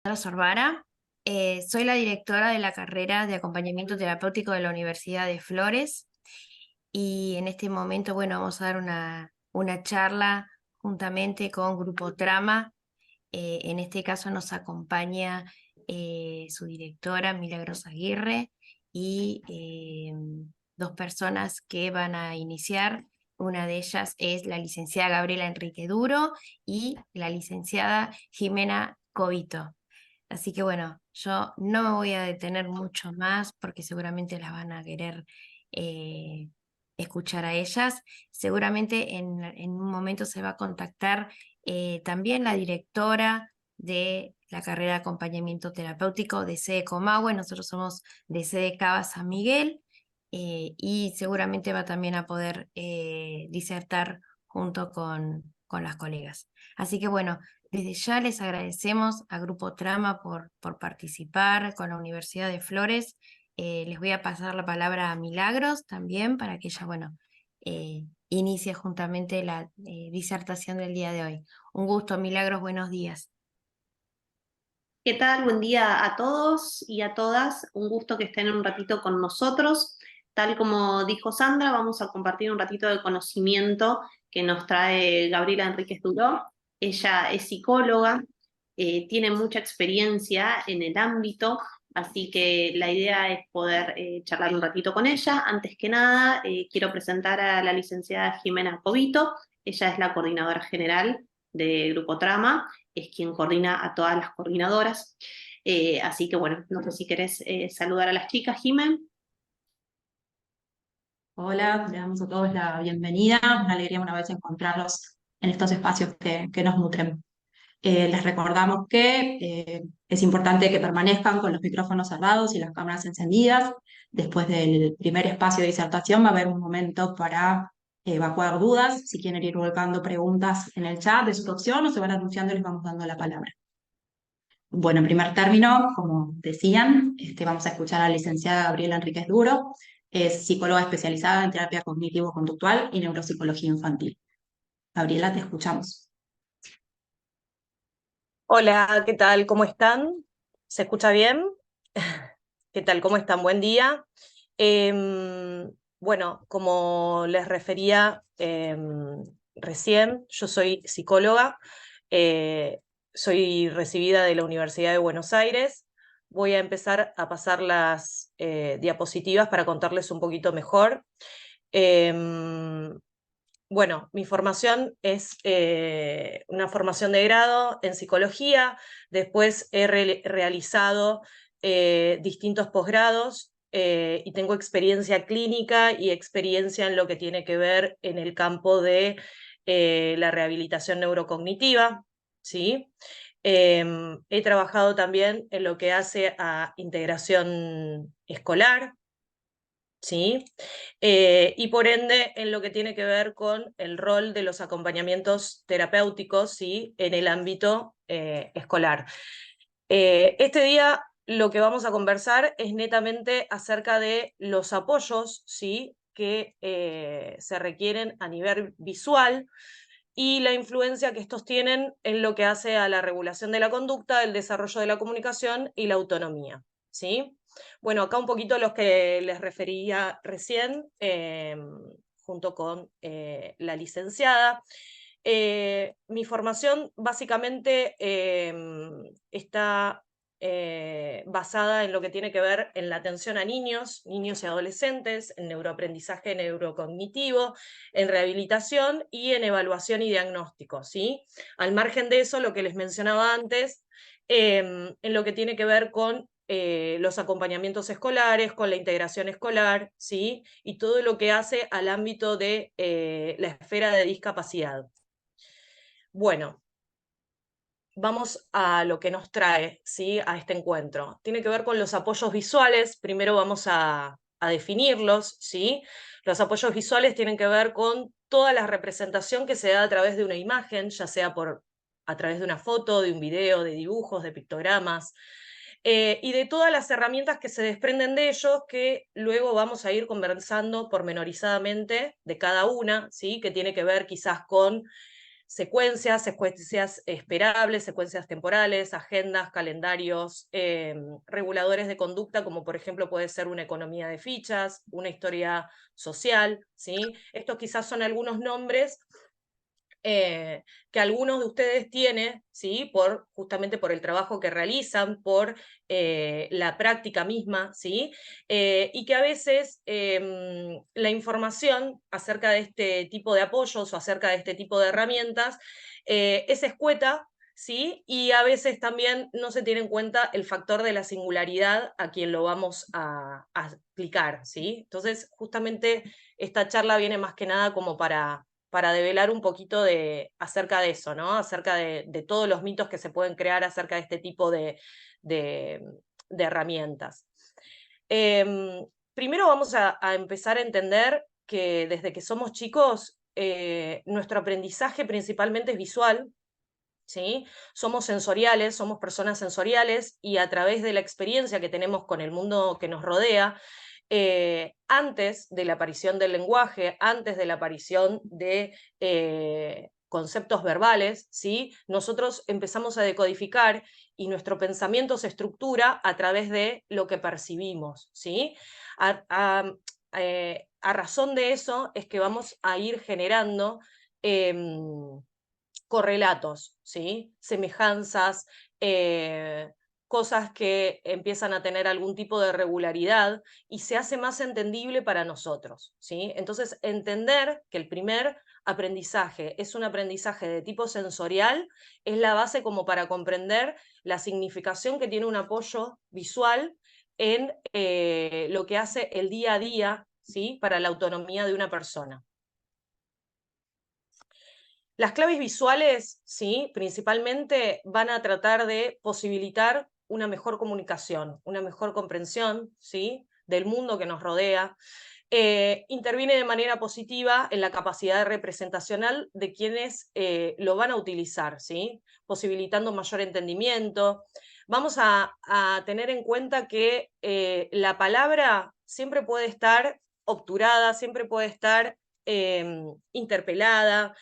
Sandra Sorbara. Soy la directora de la carrera de acompañamiento terapéutico de la Universidad de Flores y en este momento, bueno, vamos a dar una charla juntamente con Grupo Trama. En este caso nos acompaña su directora, Milagros Aguirre, y dos personas que van a iniciar. Una de ellas es la licenciada Gabriela Enrique Duro y la licenciada Jimena Covito. Así que bueno, yo no me voy a detener mucho más porque seguramente las van a querer eh, escuchar a ellas. Seguramente en un momento se va a contactar también la directora de la carrera de acompañamiento terapéutico de sede Comahue. Nosotros somos de sede Cava San Miguel, y seguramente va también a poder disertar junto con las colegas. Así que bueno. Desde ya les agradecemos a Grupo Trama por participar con la Universidad de Flores. Les voy a pasar la palabra a Milagros también para que ella, bueno, inicie juntamente la disertación del día de hoy. Un gusto, Milagros, buenos días. ¿Qué tal? Buen día a todos y a todas. Un gusto que estén un ratito con nosotros. Tal como dijo Sandra, vamos a compartir un ratito de conocimiento que nos trae Gabriela Enríquez Duró. Ella es psicóloga, tiene mucha experiencia en el ámbito, así que la idea es poder charlar un ratito con ella. Antes que nada, quiero presentar a la licenciada Jimena Covito. Ella es la coordinadora general de Grupo Trama, es quien coordina a todas las coordinadoras. Así que bueno, no sé si querés saludar a las chicas, Jimen. Hola, le damos a todos la bienvenida. Una alegría una vez encontrarlos en estos espacios que nos nutren. Les recordamos que es importante que permanezcan con los micrófonos cerrados y las cámaras encendidas. Después del primer espacio de disertación va a haber un momento para evacuar dudas. Si quieren ir volcando preguntas en el chat de su opción o se van anunciando, les vamos dando la palabra. Bueno, en primer término, como decían, vamos a escuchar a la licenciada Gabriela Enríquez Duro. Es psicóloga especializada en terapia cognitivo-conductual y neuropsicología infantil. Gabriela, te escuchamos. Hola, ¿qué tal? ¿Cómo están? ¿Se escucha bien? ¿Qué tal? ¿Cómo están? Buen día. Bueno, como les refería recién, yo soy psicóloga, eh, soy recibida de la Universidad de Buenos Aires. Voy a empezar a pasar las diapositivas para contarles un poquito mejor. Em, bueno, mi formación es una formación de grado en psicología, después he realizado distintos posgrados y tengo experiencia clínica y experiencia en lo que tiene que ver en el campo de la rehabilitación neurocognitiva, ¿sí? He trabajado también en lo que hace a integración escolar, ¿sí? Y por ende, en lo que tiene que ver con el rol de los acompañamientos terapéuticos, ¿sí? En el ámbito escolar. Este día lo que vamos a conversar es netamente acerca de los apoyos, ¿sí? Que se requieren a nivel visual y la influencia que estos tienen en lo que hace a la regulación de la conducta, el desarrollo de la comunicación y la autonomía, ¿sí? Bueno, acá un poquito los que les refería recién, junto con la licenciada. Mi formación básicamente está basada en lo que tiene que ver en la atención a niños, niños y adolescentes, en neuroaprendizaje neurocognitivo, en rehabilitación y en evaluación y diagnóstico, ¿sí? Al margen de eso, lo que les mencionaba antes, en lo que tiene que ver con los acompañamientos escolares, con la integración escolar, ¿sí? Y todo lo que hace al ámbito de la esfera de discapacidad. Bueno, vamos a lo que nos trae, ¿sí? A este encuentro. Tiene que ver con los apoyos visuales. Primero vamos a definirlos, ¿sí? Los apoyos visuales tienen que ver con toda la representación que se da a través de una imagen, ya sea a través de una foto, de un video, de dibujos, de pictogramas, y de todas las herramientas que se desprenden de ellos, que luego vamos a ir conversando pormenorizadamente de cada una, ¿sí? Que tiene que ver quizás con secuencias esperables, secuencias temporales, agendas, calendarios, reguladores de conducta, como por ejemplo puede ser una economía de fichas, una historia social, ¿sí? Estos quizás son algunos nombres que algunos de ustedes tienen, ¿sí? Justamente por el trabajo que realizan, por la práctica misma, ¿sí? Y que a veces la información acerca de este tipo de apoyos o acerca de este tipo de herramientas es escueta, ¿sí? Y a veces también no se tiene en cuenta el factor de la singularidad a quien lo vamos a aplicar, ¿sí? Entonces, justamente esta charla viene más que nada como para develar un poquito acerca de eso, ¿no? Acerca de todos los mitos que se pueden crear acerca de este tipo de herramientas. Primero vamos a empezar a entender que desde que somos chicos, nuestro aprendizaje principalmente es visual, ¿sí? Somos sensoriales, somos personas sensoriales y a través de la experiencia que tenemos con el mundo que nos rodea, antes de la aparición del lenguaje, antes de la aparición de conceptos verbales, ¿sí? Nosotros empezamos a decodificar y nuestro pensamiento se estructura a través de lo que percibimos, ¿sí? A razón de eso es que vamos a ir generando correlatos, ¿sí? Semejanzas, cosas que empiezan a tener algún tipo de regularidad y se hace más entendible para nosotros, ¿sí? Entonces, entender que el primer aprendizaje es un aprendizaje de tipo sensorial es la base como para comprender la significación que tiene un apoyo visual en lo que hace el día a día, ¿sí? Para la autonomía de una persona. Las claves visuales, ¿sí? Principalmente van a tratar de posibilitar una mejor comunicación, una mejor comprensión, ¿sí? Del mundo que nos rodea. Interviene de manera positiva en la capacidad representacional de quienes lo van a utilizar, ¿sí? Posibilitando mayor entendimiento. Vamos a tener en cuenta que la palabra siempre puede estar obturada, siempre puede estar interpelada.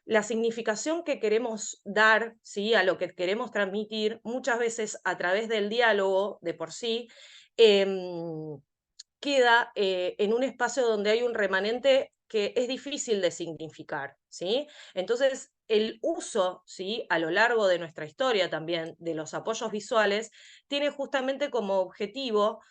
La significación que queremos dar, ¿sí? A lo que queremos transmitir, muchas veces a través del diálogo de por sí, queda en un espacio donde hay un remanente que es difícil de significar, ¿sí? Entonces, el uso, ¿sí? A lo largo de nuestra historia también de los apoyos visuales tiene justamente como objetivo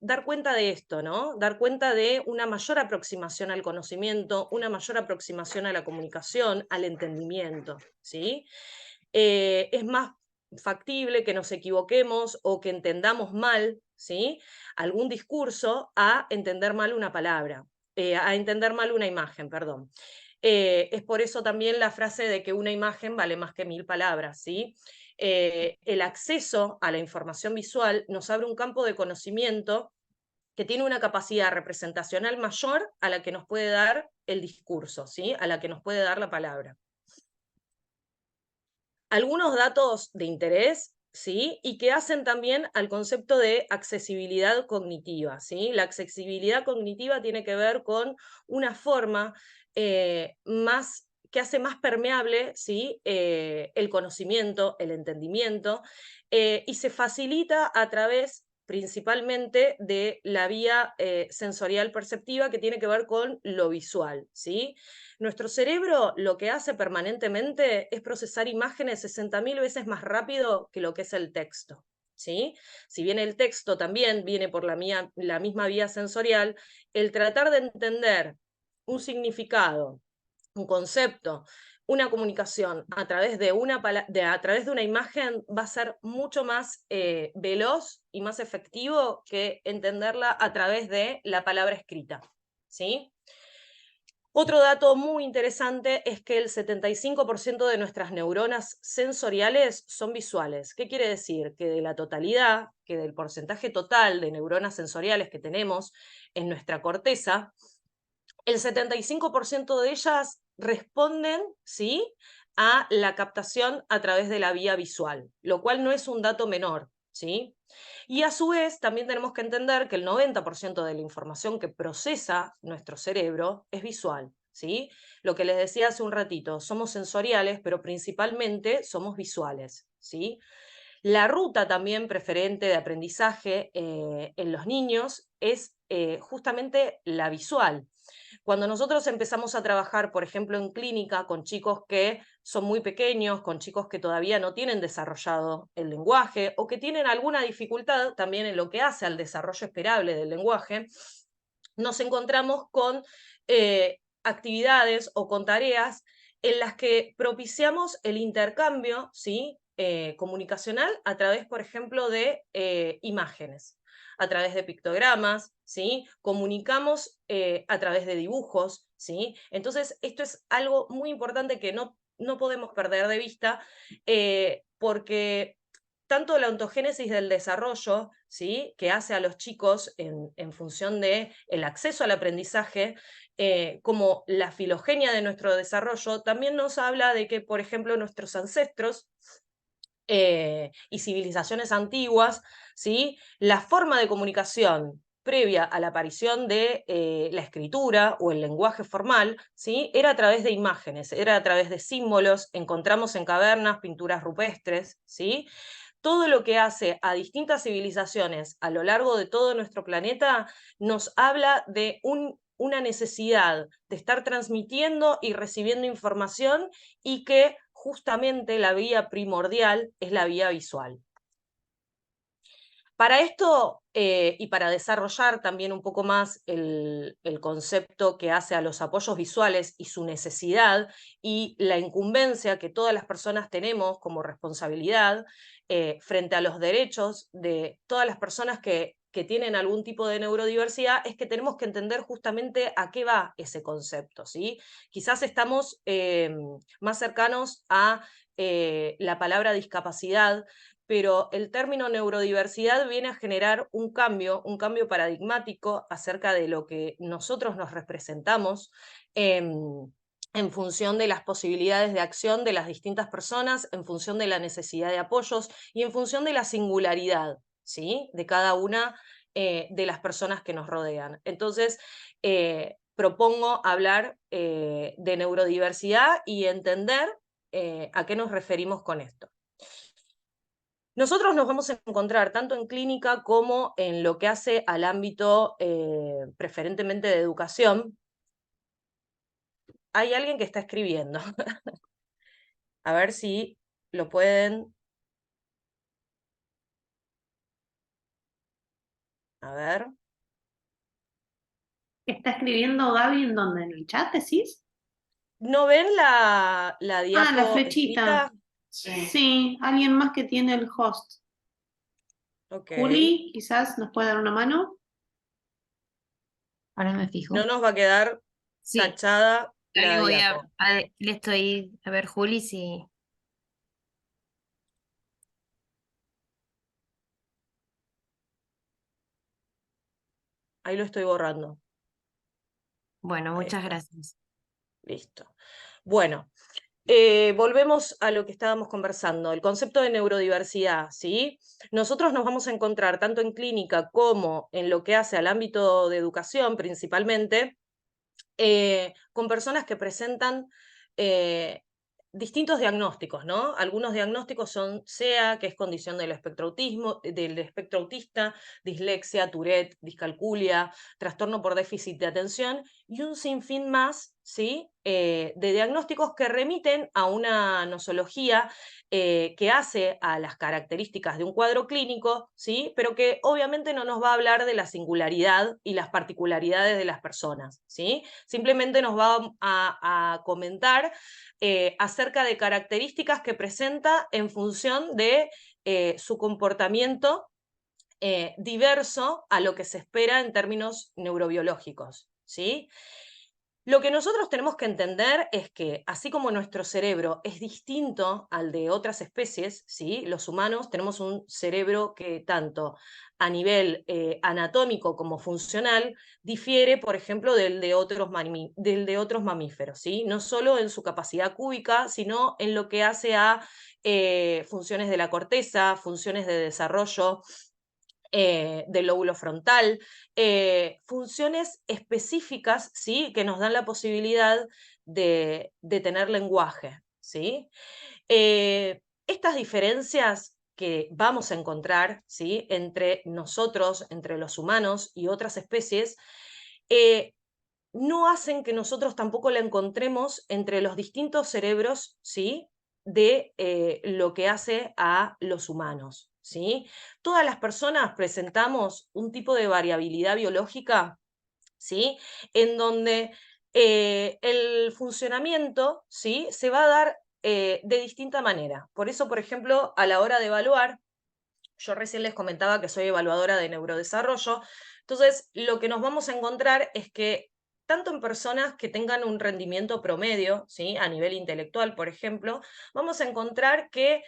dar cuenta de esto, ¿no? Dar cuenta de una mayor aproximación al conocimiento, una mayor aproximación a la comunicación, al entendimiento, ¿sí? Es más factible que nos equivoquemos o que entendamos mal, ¿sí? Algún discurso a entender mal una palabra, a entender mal una imagen, perdón. Es por eso también la frase de que una imagen vale más que 1000 palabras, ¿sí? El acceso a la información visual nos abre un campo de conocimiento que tiene una capacidad representacional mayor a la que nos puede dar el discurso, ¿sí? A la que nos puede dar la palabra. Algunos datos de interés, ¿sí? Y que hacen también al concepto de accesibilidad cognitiva, ¿sí? La accesibilidad cognitiva tiene que ver con una forma que hace más permeable, ¿sí? El conocimiento, el entendimiento, y se facilita a través principalmente de la vía sensorial perceptiva que tiene que ver con lo visual, ¿sí? Nuestro cerebro lo que hace permanentemente es procesar imágenes 60.000 veces más rápido que lo que es el texto, ¿sí? Si bien el texto también viene por la misma vía sensorial, el tratar de entender un significado, un concepto, una comunicación a través de una imagen va a ser mucho más veloz y más efectivo que entenderla a través de la palabra escrita, ¿sí? Otro dato muy interesante es que el 75% de nuestras neuronas sensoriales son visuales. ¿Qué quiere decir? Que de la totalidad, que del porcentaje total de neuronas sensoriales que tenemos en nuestra corteza, el 75% de ellas responden, ¿sí?, a la captación a través de la vía visual, lo cual no es un dato menor, ¿sí? Y a su vez también tenemos que entender que el 90% de la información que procesa nuestro cerebro es visual, ¿sí? Lo que les decía hace un ratito, somos sensoriales, pero principalmente somos visuales, ¿sí? La ruta también preferente de aprendizaje en los niños es justamente la visual. Cuando nosotros empezamos a trabajar, por ejemplo, en clínica con chicos que son muy pequeños, con chicos que todavía no tienen desarrollado el lenguaje o que tienen alguna dificultad también en lo que hace al desarrollo esperable del lenguaje, nos encontramos con actividades o con tareas en las que propiciamos el intercambio, ¿sí? Comunicacional a través, por ejemplo, de imágenes, a través de pictogramas, ¿sí? Comunicamos a través de dibujos, ¿sí? Entonces, esto es algo muy importante que no podemos perder de vista, porque tanto la ontogénesis del desarrollo, ¿sí? Que hace a los chicos en función del acceso al aprendizaje, como la filogenia de nuestro desarrollo, también nos habla de que, por ejemplo, nuestros ancestros y civilizaciones antiguas, ¿sí? La forma de comunicación previa a la aparición de la escritura o el lenguaje formal, ¿sí? Era a través de imágenes, era a través de símbolos, encontramos en cavernas pinturas rupestres, ¿sí? Todo lo que hace a distintas civilizaciones a lo largo de todo nuestro planeta nos habla de una necesidad de estar transmitiendo y recibiendo información y que justamente la vía primordial es la vía visual. Para esto y para desarrollar también un poco más el concepto que hace a los apoyos visuales y su necesidad y la incumbencia que todas las personas tenemos como responsabilidad frente a los derechos de todas las personas que tienen algún tipo de neurodiversidad, es que tenemos que entender justamente a qué va ese concepto, ¿sí? Quizás estamos más cercanos a la palabra discapacidad, pero el término neurodiversidad viene a generar un cambio paradigmático acerca de lo que nosotros nos representamos en función de las posibilidades de acción de las distintas personas, en función de la necesidad de apoyos y en función de la singularidad, ¿sí? De cada una de las personas que nos rodean. Entonces, propongo hablar de neurodiversidad y entender a qué nos referimos con esto. Nosotros nos vamos a encontrar tanto en clínica como en lo que hace al ámbito preferentemente de educación. Hay alguien que está escribiendo. A ver si lo pueden... A ver. ¿Está escribiendo Gaby en dónde? ¿En el chat, decís? ¿No ven la Ah, la diapo flechita. escrita? Sí, alguien más que tiene el host. Ok. Juli, quizás nos puede dar una mano. Ahora me fijo. No nos va a quedar Sí, tachada ahí la voy diapo. le estoy a ver, Juli, si. Ahí lo estoy borrando. Bueno, Ahí muchas está. gracias. Listo. Bueno, volvemos a lo que estábamos conversando, el concepto de neurodiversidad, ¿sí? Nosotros nos vamos a encontrar tanto en clínica como en lo que hace al ámbito de educación principalmente, con personas que presentan distintos diagnósticos, ¿no? Algunos diagnósticos son SEA, que es condición del espectro autismo, del espectro autista, dislexia, Tourette, discalculia, trastorno por déficit de atención y un sinfín más, ¿sí? De diagnósticos que remiten a una nosología que hace a las características de un cuadro clínico, ¿sí? Pero que obviamente no nos va a hablar de la singularidad y las particularidades de las personas, ¿sí? Simplemente nos va a comentar acerca de características que presenta en función de su comportamiento diverso a lo que se espera en términos neurobiológicos, ¿sí? Lo que nosotros tenemos que entender es que, así como nuestro cerebro es distinto al de otras especies, ¿sí? Los humanos tenemos un cerebro que tanto a nivel anatómico como funcional difiere, por ejemplo, del de otros mamíferos, ¿sí? No solo en su capacidad cúbica, sino en lo que hace a funciones de la corteza, funciones de desarrollo del lóbulo frontal, funciones específicas, ¿sí? Que nos dan la posibilidad de tener lenguaje, ¿sí? Estas diferencias que vamos a encontrar, ¿sí? Entre nosotros, entre los humanos y otras especies, no hacen que nosotros tampoco la encontremos entre los distintos cerebros, ¿sí? De lo que hace a los humanos, ¿sí? Todas las personas presentamos un tipo de variabilidad biológica, ¿sí? En donde el funcionamiento, ¿sí? Se va a dar de distinta manera. Por eso, por ejemplo, a la hora de evaluar, yo recién les comentaba que soy evaluadora de neurodesarrollo, entonces lo que nos vamos a encontrar es que tanto en personas que tengan un rendimiento promedio, ¿sí? A nivel intelectual, por ejemplo, vamos a encontrar que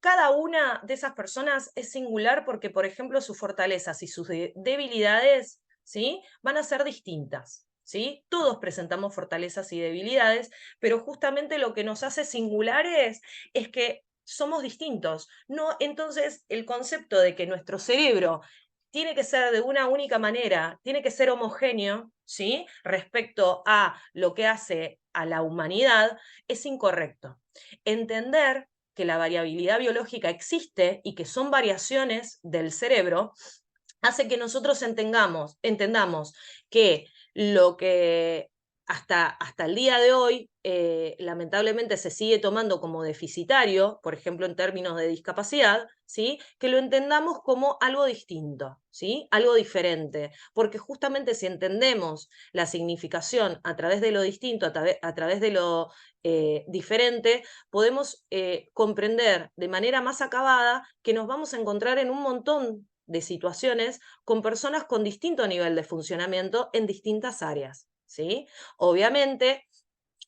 cada una de esas personas es singular porque, por ejemplo, sus fortalezas y sus debilidades, ¿sí? Van a ser distintas, ¿sí? Todos presentamos fortalezas y debilidades, pero justamente lo que nos hace singulares es que somos distintos. No, entonces, el concepto de que nuestro cerebro tiene que ser de una única manera, tiene que ser homogéneo, ¿sí? Respecto a lo que hace a la humanidad, es incorrecto. Entender que la variabilidad biológica existe y que son variaciones del cerebro hace que nosotros entendamos que lo que hasta el día de hoy lamentablemente se sigue tomando como deficitario, por ejemplo en términos de discapacidad, ¿sí? Que lo entendamos como algo distinto, ¿sí? Algo diferente, porque justamente si entendemos la significación a través de lo distinto, a través de lo diferente, podemos comprender de manera más acabada que nos vamos a encontrar en un montón de situaciones con personas con distinto nivel de funcionamiento en distintas áreas, ¿sí? Obviamente,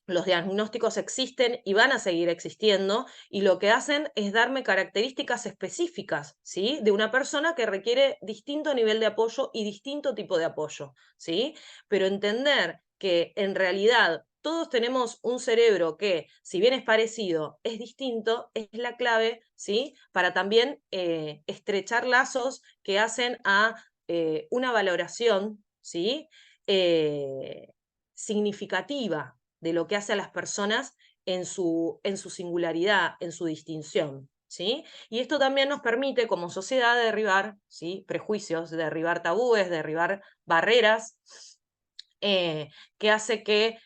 los diagnósticos existen y van a seguir existiendo, y lo que hacen es darme características específicas, ¿sí? De una persona que requiere distinto nivel de apoyo y distinto tipo de apoyo, ¿sí? Pero entender que en realidad todos tenemos un cerebro que, si bien es parecido, es distinto, es la clave, ¿sí? Para también estrechar lazos que hacen a una valoración, ¿sí? Significativa de lo que hace a las personas en su singularidad, en su distinción, ¿sí? Y esto también nos permite, como sociedad, derribar, ¿sí? Prejuicios, derribar tabúes, derribar barreras, que hace que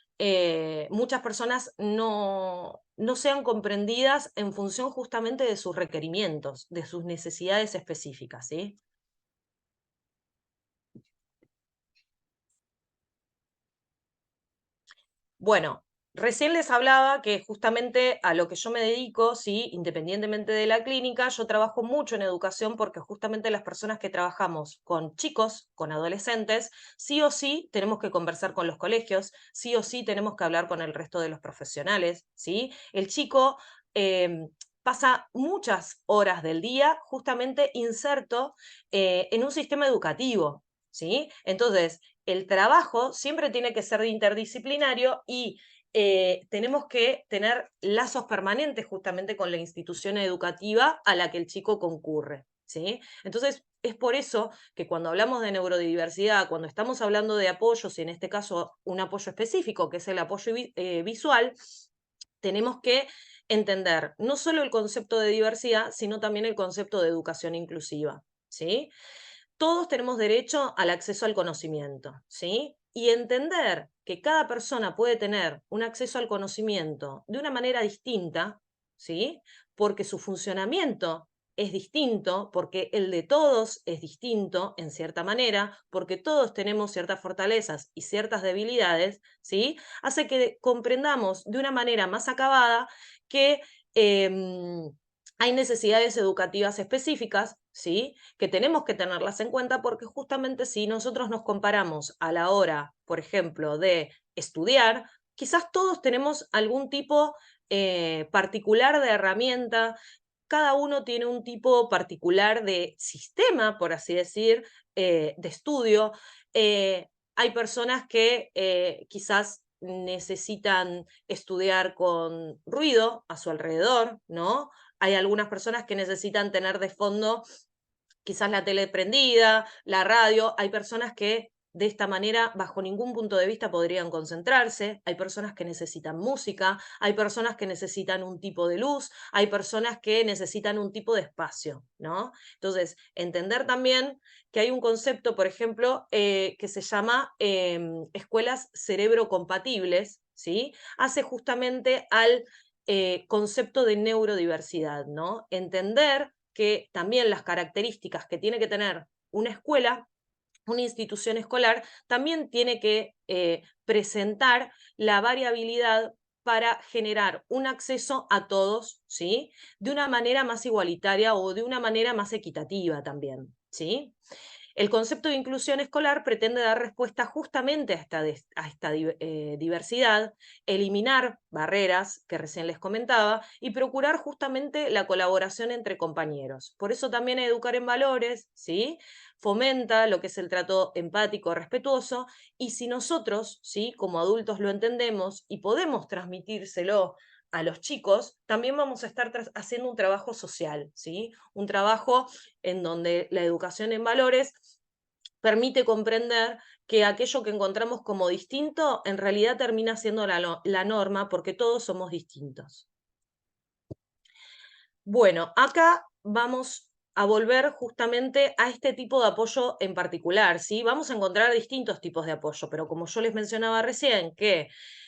muchas personas no sean comprendidas en función justamente de sus requerimientos, de sus necesidades específicas, ¿sí? Bueno, recién les hablaba que justamente a lo que yo me dedico, ¿sí? Independientemente de la clínica, yo trabajo mucho en educación porque justamente las personas que trabajamos con chicos, con adolescentes, sí o sí tenemos que conversar con los colegios, sí o sí tenemos que hablar con el resto de los profesionales, ¿sí? El chico pasa muchas horas del día justamente inserto en un sistema educativo, ¿sí? Entonces, el trabajo siempre tiene que ser interdisciplinario y tenemos que tener lazos permanentes justamente con la institución educativa a la que el chico concurre, ¿sí? Entonces, es por eso que cuando hablamos de neurodiversidad, cuando estamos hablando de apoyos, y en este caso un apoyo específico, que es el apoyo visual, tenemos que entender no solo el concepto de diversidad, sino también el concepto de educación inclusiva, ¿sí? Todos tenemos derecho al acceso al conocimiento, ¿sí? Y entender que cada persona puede tener un acceso al conocimiento de una manera distinta, ¿sí? Porque su funcionamiento es distinto, porque el de todos es distinto en cierta manera, porque todos tenemos ciertas fortalezas y ciertas debilidades, ¿sí? Hace que comprendamos de una manera más acabada que hay necesidades educativas específicas, ¿sí? Que tenemos que tenerlas en cuenta porque justamente si nosotros nos comparamos a la hora, por ejemplo, de estudiar, quizás todos tenemos algún tipo particular de herramienta, cada uno tiene un tipo particular de sistema, por así decir, de estudio. Hay personas que quizás necesitan estudiar con ruido a su alrededor, ¿no? Hay algunas personas que necesitan tener de fondo quizás la tele prendida, la radio. Hay personas que de esta manera, bajo ningún punto de vista, podrían concentrarse. Hay personas que necesitan música, hay personas que necesitan un tipo de luz, hay personas que necesitan un tipo de espacio, ¿no? Entonces, entender también que hay un concepto, por ejemplo, que se llama escuelas cerebro-compatibles, ¿sí? Hace justamente al concepto de neurodiversidad, ¿no? Entender que también las características que tiene que tener una escuela, una institución escolar, también tiene que presentar la variabilidad para generar un acceso a todos, ¿sí? De una manera más igualitaria o de una manera más equitativa también, ¿sí? El concepto de inclusión escolar pretende dar respuesta justamente a esta diversidad, eliminar barreras que recién les comentaba y procurar justamente la colaboración entre compañeros. Por eso también educar en valores, ¿sí? Fomenta lo que es el trato empático, respetuoso, y si nosotros, ¿sí? Como adultos lo entendemos y podemos transmitírselo a los chicos, también vamos a estar haciendo un trabajo social, ¿sí? Un trabajo en donde la educación en valores permite comprender que aquello que encontramos como distinto en realidad termina siendo la norma porque todos somos distintos. Bueno, acá vamos a volver justamente a este tipo de apoyo en particular, ¿sí? Vamos a encontrar distintos tipos de apoyo, pero como yo les mencionaba recién, que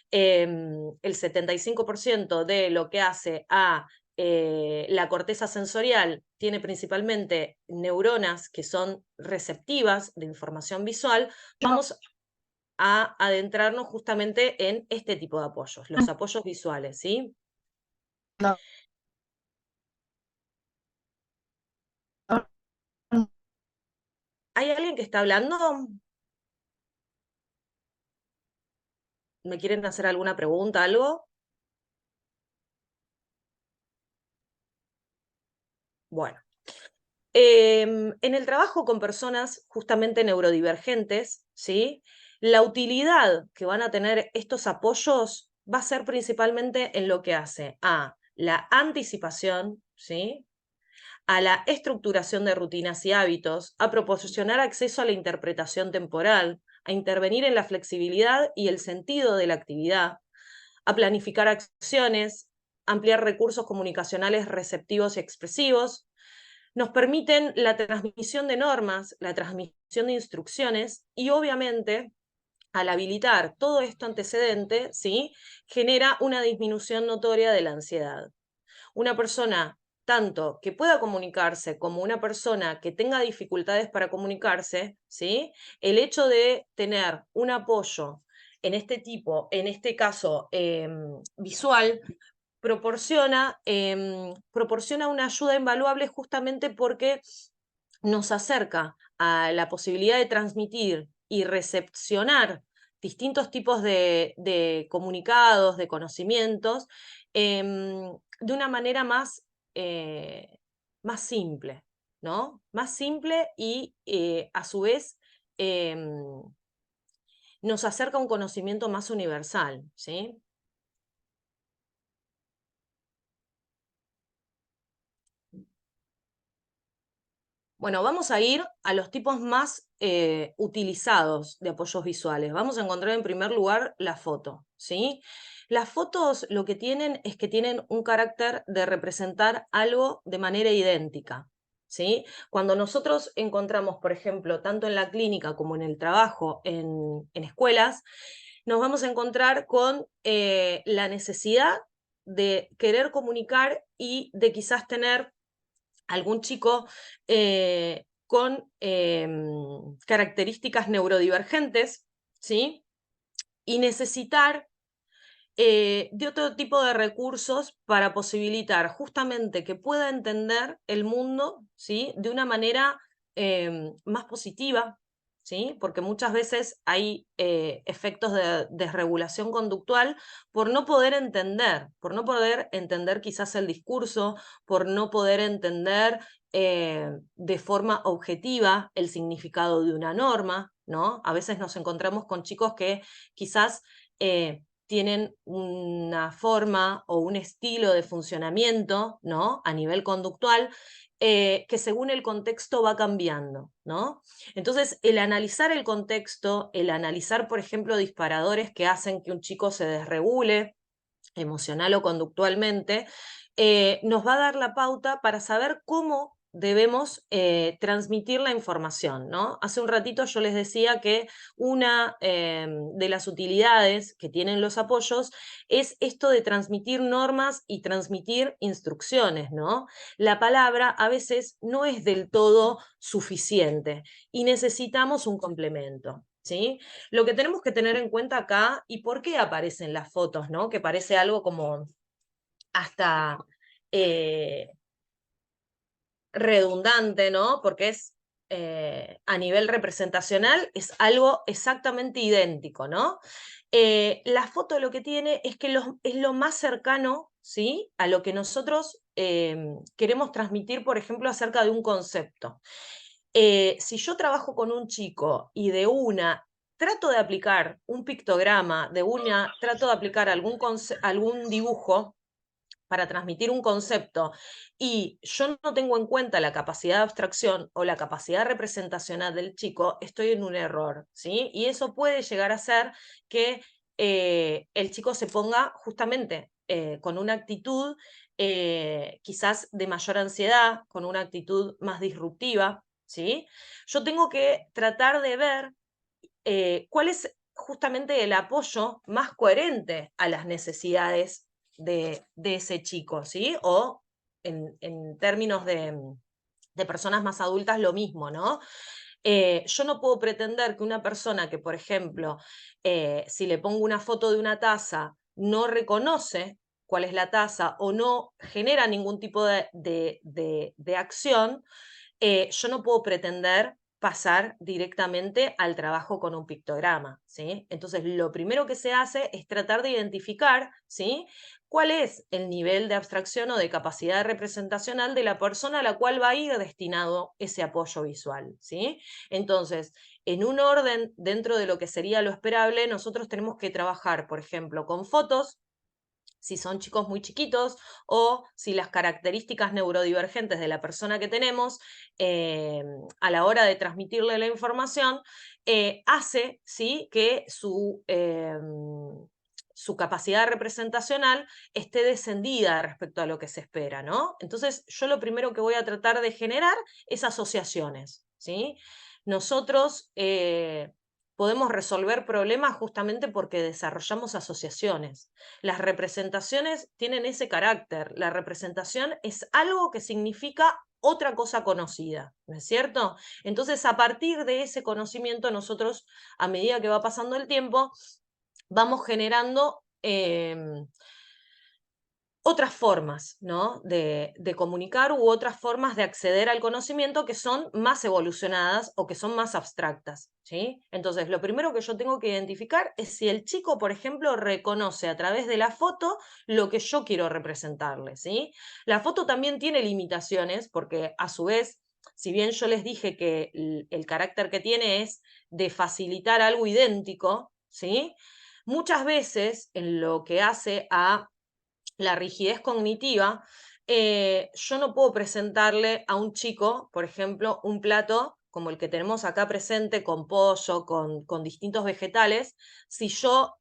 el 75% de lo que hace a la corteza sensorial tiene principalmente neuronas que son receptivas de información visual, vamos a adentrarnos justamente en este tipo de apoyos, los apoyos visuales, ¿sí? ¿Hay alguien que está hablando? ¿Me quieren hacer alguna pregunta, algo? Bueno. En el trabajo con personas justamente neurodivergentes, ¿sí? La utilidad que van a tener estos apoyos va a ser principalmente en lo que hace a la anticipación, ¿sí? A la estructuración de rutinas y hábitos, a proporcionar acceso a la interpretación temporal, a intervenir en la flexibilidad y el sentido de la actividad, a planificar acciones, ampliar recursos comunicacionales receptivos y expresivos, nos permiten la transmisión de normas, la transmisión de instrucciones y obviamente al habilitar todo esto antecedente, ¿sí? Genera una disminución notoria de la ansiedad. Una persona tanto que pueda comunicarse como una persona que tenga dificultades para comunicarse, ¿sí? El hecho de tener un apoyo en este tipo, en este caso visual, proporciona una ayuda invaluable justamente porque nos acerca a la posibilidad de transmitir y recepcionar distintos tipos de comunicados, de conocimientos, de una manera más simple, ¿no? Más simple y a su vez nos acerca a un conocimiento más universal, ¿sí? Bueno, vamos a ir a los tipos más utilizados de apoyos visuales. Vamos a encontrar en primer lugar la foto, ¿sí? Las fotos lo que tienen es que tienen un carácter de representar algo de manera idéntica, ¿sí? Cuando nosotros encontramos, por ejemplo, tanto en la clínica como en el trabajo en escuelas, nos vamos a encontrar con la necesidad de querer comunicar y de quizás tener algún chico con características neurodivergentes, ¿sí? Y necesitar de otro tipo de recursos para posibilitar justamente que pueda entender el mundo, ¿sí? De una manera más positiva, ¿sí? Porque muchas veces hay efectos de desregulación conductual por no poder entender quizás el discurso, por no poder entender de forma objetiva el significado de una norma, ¿no? A veces nos encontramos con chicos que quizás tienen una forma o un estilo de funcionamiento, ¿no? A nivel conductual que según el contexto va cambiando, ¿no? Entonces, el analizar el contexto, el analizar, por ejemplo, disparadores que hacen que un chico se desregule emocional o conductualmente, nos va a dar la pauta para saber cómo debemos transmitir la información, ¿no? Hace un ratito yo les decía que una de las utilidades que tienen los apoyos es esto de transmitir normas y transmitir instrucciones, ¿no? La palabra a veces no es del todo suficiente y necesitamos un complemento, ¿sí? Lo que tenemos que tener en cuenta acá, y por qué aparecen las fotos, ¿no? Que parece algo como hasta redundante, ¿no? Porque es a nivel representacional es algo exactamente idéntico, ¿no? La foto lo que tiene es que es lo más cercano, ¿sí? A lo que nosotros queremos transmitir, por ejemplo, acerca de un concepto. Si yo trabajo con un chico y de una trato de aplicar un pictograma, de una trato de aplicar algún dibujo para transmitir un concepto y yo no tengo en cuenta la capacidad de abstracción o la capacidad representacional del chico, estoy en un error, ¿sí? Y eso puede llegar a ser que el chico se ponga justamente con una actitud quizás de mayor ansiedad, con una actitud más disruptiva, ¿sí? Yo tengo que tratar de ver cuál es justamente el apoyo más coherente a las necesidades de ese chico, ¿sí? O en términos de personas más adultas, lo mismo, ¿no? Yo no puedo pretender que una persona que, por ejemplo, si le pongo una foto de una taza, no reconoce cuál es la taza o no genera ningún tipo de acción, yo no puedo pretender pasar directamente al trabajo con un pictograma, ¿sí? Entonces, lo primero que se hace es tratar de identificar, ¿sí? ¿Cuál es el nivel de abstracción o de capacidad representacional de la persona a la cual va a ir destinado ese apoyo visual, ¿sí? Entonces, en un orden dentro de lo que sería lo esperable, nosotros tenemos que trabajar, por ejemplo, con fotos, si son chicos muy chiquitos o si las características neurodivergentes de la persona que tenemos a la hora de transmitirle la información hace, ¿sí?, que su capacidad representacional esté descendida respecto a lo que se espera, ¿no? Entonces, yo lo primero que voy a tratar de generar es asociaciones, ¿sí? Nosotros podemos resolver problemas justamente porque desarrollamos asociaciones. Las representaciones tienen ese carácter. La representación es algo que significa otra cosa conocida, ¿no es cierto? Entonces, a partir de ese conocimiento, nosotros, a medida que va pasando el tiempo, vamos generando otras formas, ¿no?, de comunicar u otras formas de acceder al conocimiento que son más evolucionadas o que son más abstractas, ¿sí? Entonces, lo primero que yo tengo que identificar es si el chico, por ejemplo, reconoce a través de la foto lo que yo quiero representarle, ¿sí? La foto también tiene limitaciones porque, a su vez, si bien yo les dije que el carácter que tiene es de facilitar algo idéntico, ¿sí? Muchas veces, en lo que hace a la rigidez cognitiva, yo no puedo presentarle a un chico, por ejemplo, un plato como el que tenemos acá presente, con pollo, con distintos vegetales, si yo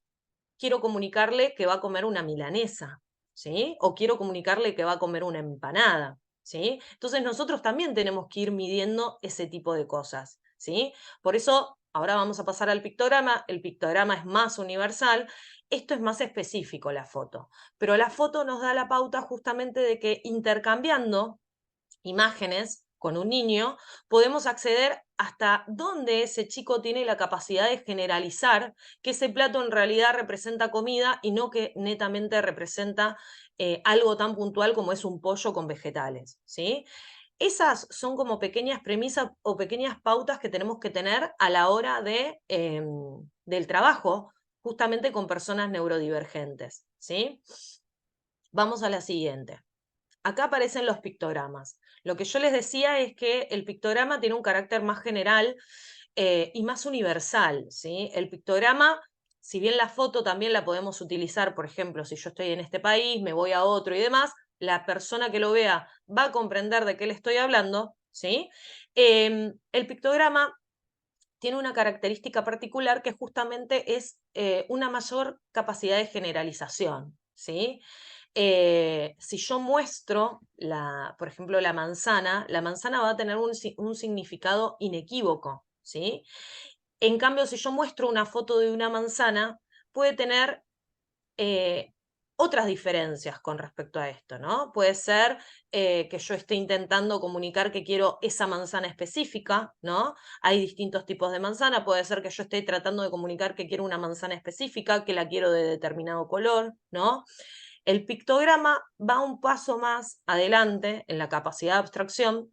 quiero comunicarle que va a comer una milanesa, ¿sí? O quiero comunicarle que va a comer una empanada, ¿sí? Entonces nosotros también tenemos que ir midiendo ese tipo de cosas, ¿sí? Por eso, ahora vamos a pasar al pictograma. El pictograma es más universal. Esto es más específico, la foto. Pero la foto nos da la pauta justamente de que intercambiando imágenes con un niño, podemos acceder hasta dónde ese chico tiene la capacidad de generalizar que ese plato en realidad representa comida y no que netamente representa algo tan puntual como es un pollo con vegetales, ¿sí? Esas son como pequeñas premisas o pequeñas pautas que tenemos que tener a la hora del trabajo, justamente con personas neurodivergentes, ¿sí? Vamos a la siguiente. Acá aparecen los pictogramas. Lo que yo les decía es que el pictograma tiene un carácter más general y más universal, ¿sí? El pictograma, si bien la foto también la podemos utilizar, por ejemplo, si yo estoy en este país, me voy a otro y demás, la persona que lo vea va a comprender de qué le estoy hablando, ¿sí? El pictograma tiene una característica particular que justamente es una mayor capacidad de generalización, ¿sí? Si yo muestro, por ejemplo, la manzana va a tener un significado inequívoco, ¿sí? En cambio, si yo muestro una foto de una manzana, puede tener otras diferencias con respecto a esto, ¿no? Puede ser que yo esté intentando comunicar que quiero esa manzana específica, ¿no? Hay distintos tipos de manzana, puede ser que yo esté tratando de comunicar que quiero una manzana específica, que la quiero de determinado color, ¿no? El pictograma va un paso más adelante en la capacidad de abstracción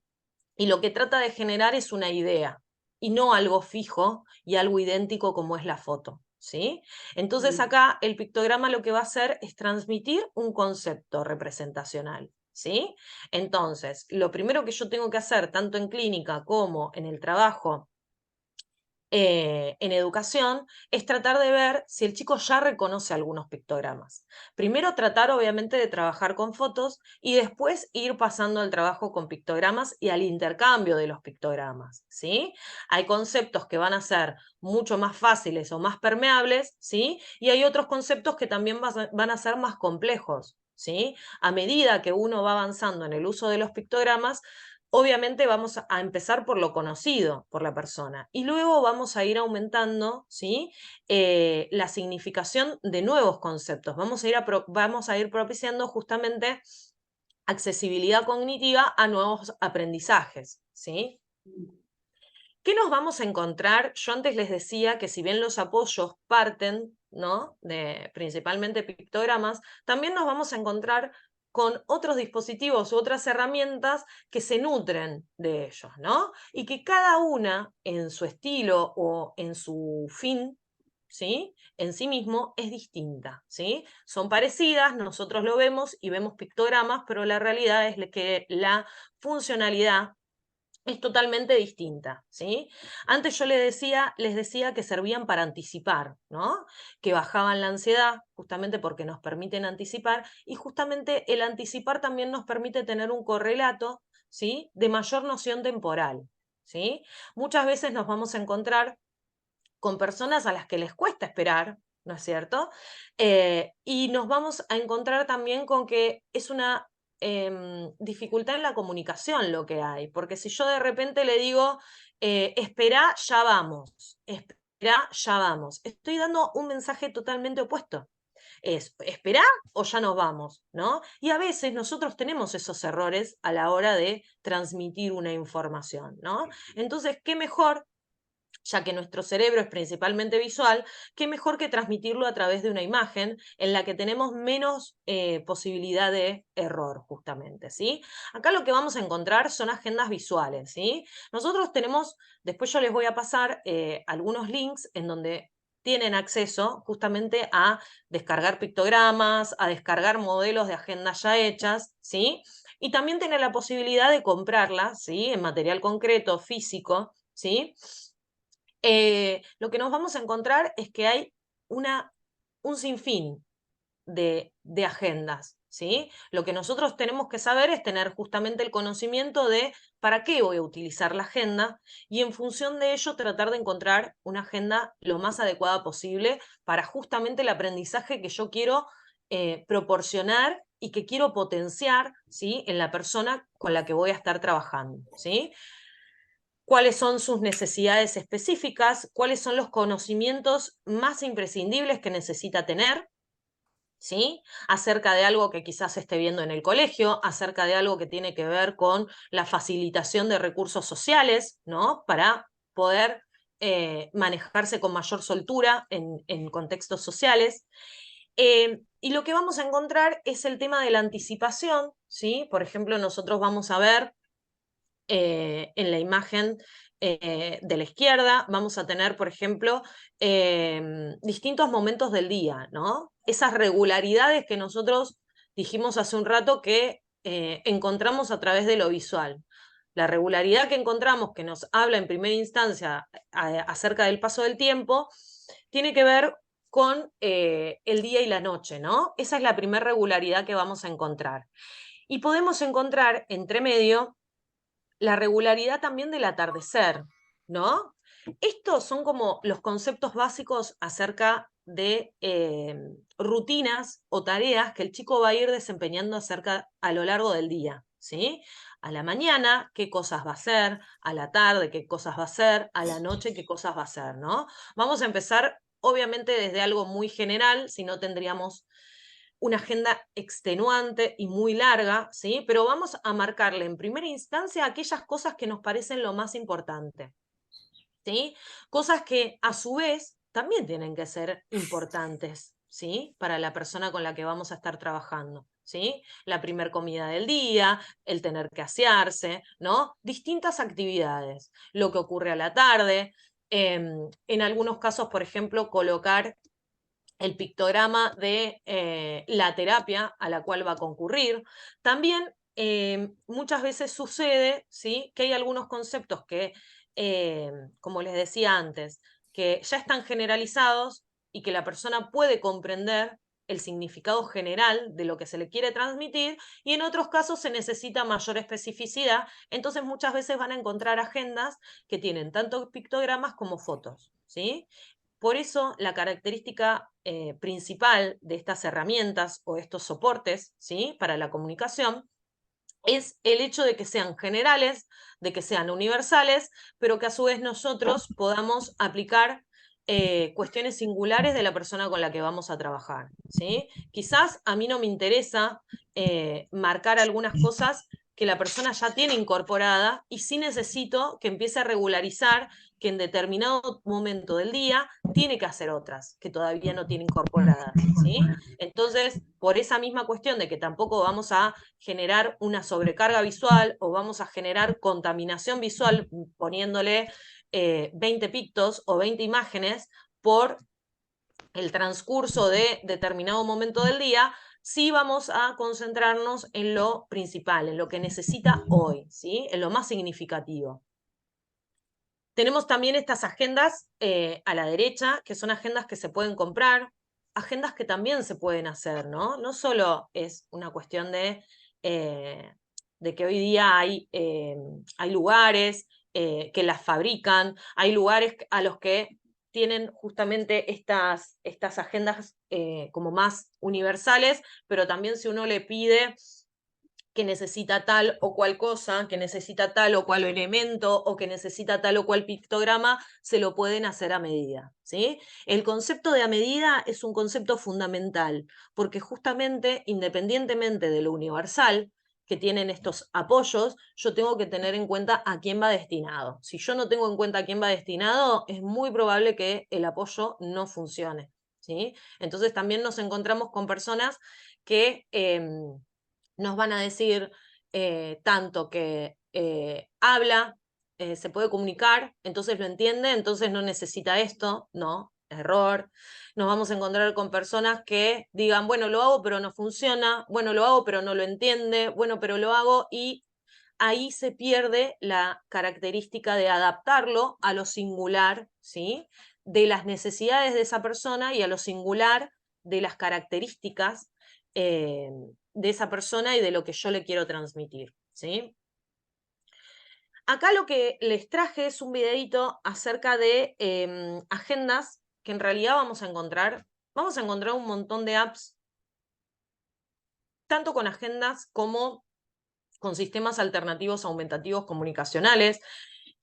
y lo que trata de generar es una idea y no algo fijo y algo idéntico como es la foto, ¿sí? Entonces acá el pictograma lo que va a hacer es transmitir un concepto representacional, ¿sí? Entonces, lo primero que yo tengo que hacer, tanto en clínica como en el trabajo en educación, es tratar de ver si el chico ya reconoce algunos pictogramas. Primero tratar obviamente de trabajar con fotos y después ir pasando al trabajo con pictogramas y al intercambio de los pictogramas, ¿sí? Hay conceptos que van a ser mucho más fáciles o más permeables, ¿sí? Y hay otros conceptos que también van a ser más complejos, ¿sí? A medida que uno va avanzando en el uso de los pictogramas, obviamente vamos a empezar por lo conocido por la persona y luego vamos a ir aumentando, ¿sí? La significación de nuevos conceptos. Vamos a ir propiciando justamente accesibilidad cognitiva a nuevos aprendizajes, ¿sí? ¿Qué nos vamos a encontrar? Yo antes les decía que si bien los apoyos parten, ¿no?, de principalmente pictogramas, también nos vamos a encontrar con otros dispositivos u otras herramientas que se nutren de ellos, ¿no? Y que cada una en su estilo o en su fin, ¿sí?, en sí mismo es distinta, ¿sí? Son parecidas, nosotros lo vemos y vemos pictogramas, pero la realidad es que la funcionalidad es totalmente distinta, ¿sí? Antes yo les decía que servían para anticipar, ¿no? Que bajaban la ansiedad, justamente porque nos permiten anticipar, y justamente el anticipar también nos permite tener un correlato, ¿sí?, de mayor noción temporal, ¿sí? Muchas veces nos vamos a encontrar con personas a las que les cuesta esperar, ¿no es cierto? Y nos vamos a encontrar también con que es una dificultad en la comunicación lo que hay, porque si yo de repente le digo, espera, ya vamos, espera, ya vamos, estoy dando un mensaje totalmente opuesto. Es, espera o ya nos vamos, ¿no? Y a veces nosotros tenemos esos errores a la hora de transmitir una información, ¿no? Entonces, ¿qué mejor? Ya que nuestro cerebro es principalmente visual, qué mejor que transmitirlo a través de una imagen en la que tenemos menos posibilidad de error, justamente, ¿sí? Acá lo que vamos a encontrar son agendas visuales, ¿sí? Nosotros tenemos, después yo les voy a pasar algunos links en donde tienen acceso justamente a descargar pictogramas, a descargar modelos de agendas ya hechas, ¿sí? Y también tienen la posibilidad de comprarlas, ¿sí?, en material concreto, físico, ¿sí? Lo que nos vamos a encontrar es que hay un sinfín de agendas, ¿sí? Lo que nosotros tenemos que saber es tener justamente el conocimiento de para qué voy a utilizar la agenda y en función de ello tratar de encontrar una agenda lo más adecuada posible para justamente el aprendizaje que yo quiero proporcionar y que quiero potenciar, ¿sí?, en la persona con la que voy a estar trabajando, ¿sí? Cuáles son sus necesidades específicas, cuáles son los conocimientos más imprescindibles que necesita tener, ¿sí?, acerca de algo que quizás esté viendo en el colegio, acerca de algo que tiene que ver con la facilitación de recursos sociales, ¿no?, para poder manejarse con mayor soltura en contextos sociales. Y lo que vamos a encontrar es el tema de la anticipación, ¿sí? Por ejemplo, nosotros vamos a ver en la imagen de la izquierda, vamos a tener, por ejemplo, distintos momentos del día, ¿no? Esas regularidades que nosotros dijimos hace un rato que encontramos a través de lo visual. La regularidad que encontramos, que nos habla en primera instancia acerca del paso del tiempo, tiene que ver con el día y la noche, ¿no? Esa es la primera regularidad que vamos a encontrar. Y podemos encontrar entre medio la regularidad también del atardecer, ¿no? Estos son como los conceptos básicos acerca de rutinas o tareas que el chico va a ir desempeñando a lo largo del día, ¿sí? A la mañana, qué cosas va a hacer, a la tarde, qué cosas va a hacer, a la noche, qué cosas va a hacer, ¿no? Vamos a empezar, obviamente, desde algo muy general, si no tendríamos una agenda extenuante y muy larga, ¿sí? Pero vamos a marcarle en primera instancia aquellas cosas que nos parecen lo más importante, ¿sí? Cosas que a su vez también tienen que ser importantes, ¿sí? Para la persona con la que vamos a estar trabajando, ¿sí? La primer comida del día, el tener que asearse, ¿no? Distintas actividades, lo que ocurre a la tarde, en algunos casos, por ejemplo, colocar el pictograma de la terapia a la cual va a concurrir. También muchas veces sucede, ¿sí?, que hay algunos conceptos que, como les decía antes, que ya están generalizados y que la persona puede comprender el significado general de lo que se le quiere transmitir, y en otros casos se necesita mayor especificidad. Entonces muchas veces van a encontrar agendas que tienen tanto pictogramas como fotos, ¿sí? Por eso la característica principal de estas herramientas o estos soportes, ¿sí?, para la comunicación es el hecho de que sean generales, de que sean universales, pero que a su vez nosotros podamos aplicar cuestiones singulares de la persona con la que vamos a trabajar, ¿sí? Quizás a mí no me interesa marcar algunas cosas que la persona ya tiene incorporada, y sí necesito que empiece a regularizar que en determinado momento del día tiene que hacer otras que todavía no tiene incorporadas, ¿sí? Entonces, por esa misma cuestión de que tampoco vamos a generar una sobrecarga visual o vamos a generar contaminación visual poniéndole 20 pictos o 20 imágenes por el transcurso de determinado momento del día, sí vamos a concentrarnos en lo principal, en lo que necesita hoy, ¿sí?, en lo más significativo. Tenemos también estas agendas a la derecha, que son agendas que se pueden comprar, agendas que también se pueden hacer, ¿no? No solo es una cuestión de que hoy día hay lugares que las fabrican, hay lugares a los que tienen justamente estas agendas como más universales, pero también si uno le pide que necesita tal o cual cosa, que necesita tal o cual elemento, o que necesita tal o cual pictograma, se lo pueden hacer a medida, ¿sí? El concepto de a medida es un concepto fundamental, porque justamente, independientemente de lo universal que tienen estos apoyos, yo tengo que tener en cuenta a quién va destinado. Si yo no tengo en cuenta a quién va destinado, es muy probable que el apoyo no funcione, ¿sí? Entonces también nos encontramos con personas que nos van a decir tanto que habla, se puede comunicar, entonces lo entiende, entonces no necesita esto, no, error. Nos vamos a encontrar con personas que digan, bueno, lo hago pero no funciona, bueno, lo hago pero no lo entiende, bueno, pero lo hago, y ahí se pierde la característica de adaptarlo a lo singular, ¿sí?, de las necesidades de esa persona y a lo singular de las características eh, de esa persona y de lo que yo le quiero transmitir, ¿sí? Acá lo que les traje es un videito acerca de agendas que en realidad vamos a encontrar un montón de apps, tanto con agendas como con sistemas alternativos aumentativos comunicacionales.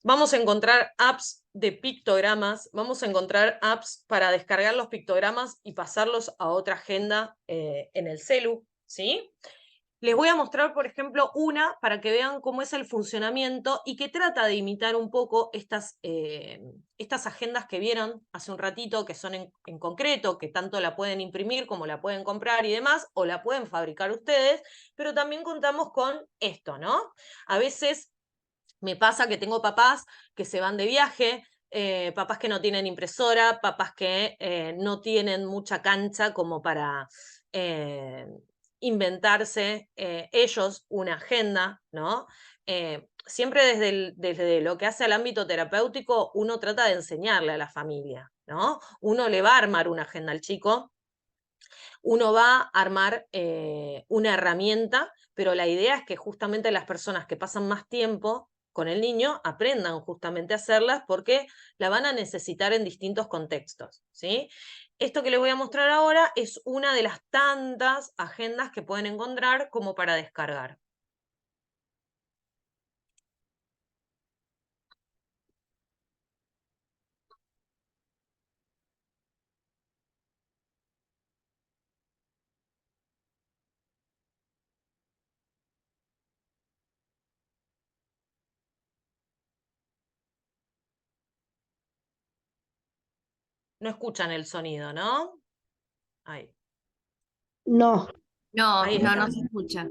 Vamos a encontrar apps de pictogramas, vamos a encontrar apps para descargar los pictogramas y pasarlos a otra agenda en el celu, ¿sí? Les voy a mostrar, por ejemplo, una para que vean cómo es el funcionamiento y que trata de imitar un poco estas agendas que vieron hace un ratito, que son en concreto, que tanto la pueden imprimir como la pueden comprar y demás, o la pueden fabricar ustedes, pero también contamos con esto, ¿no? A veces me pasa que tengo papás que se van de viaje, papás que no tienen impresora, papás que no tienen mucha cancha como para inventarse ellos una agenda, ¿no? Siempre desde lo que hace al ámbito terapéutico, uno trata de enseñarle a la familia, ¿no? Uno le va a armar una agenda al chico, uno va a armar una herramienta, pero la idea es que justamente las personas que pasan más tiempo con el niño aprendan justamente a hacerlas porque la van a necesitar en distintos contextos, ¿sí? Esto que les voy a mostrar ahora es una de las tantas agendas que pueden encontrar como para descargar. No escuchan el sonido, ¿no? Ahí. No. No, Ahí no, está. no se escucha.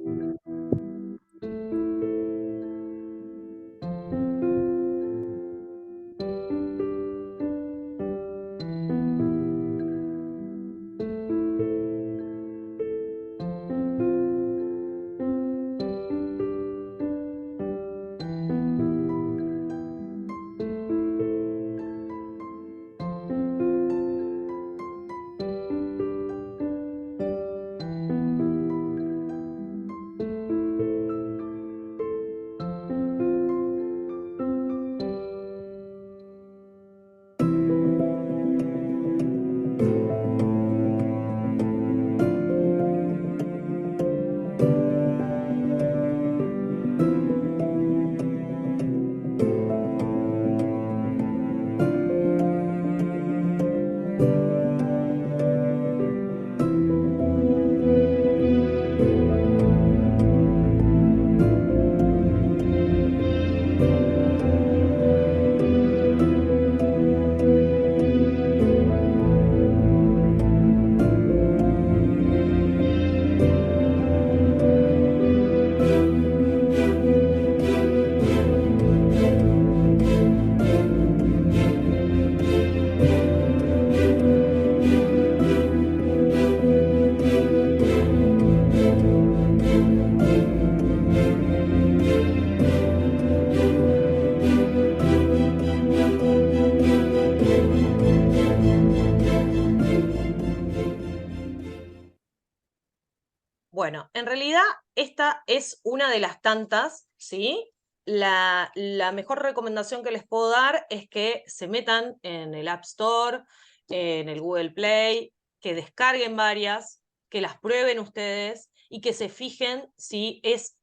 Bueno, en realidad esta es una de las tantas, ¿sí? La mejor recomendación que les puedo dar es que se metan en el App Store, en el Google Play, que descarguen varias, que las prueben ustedes y que se fijen si es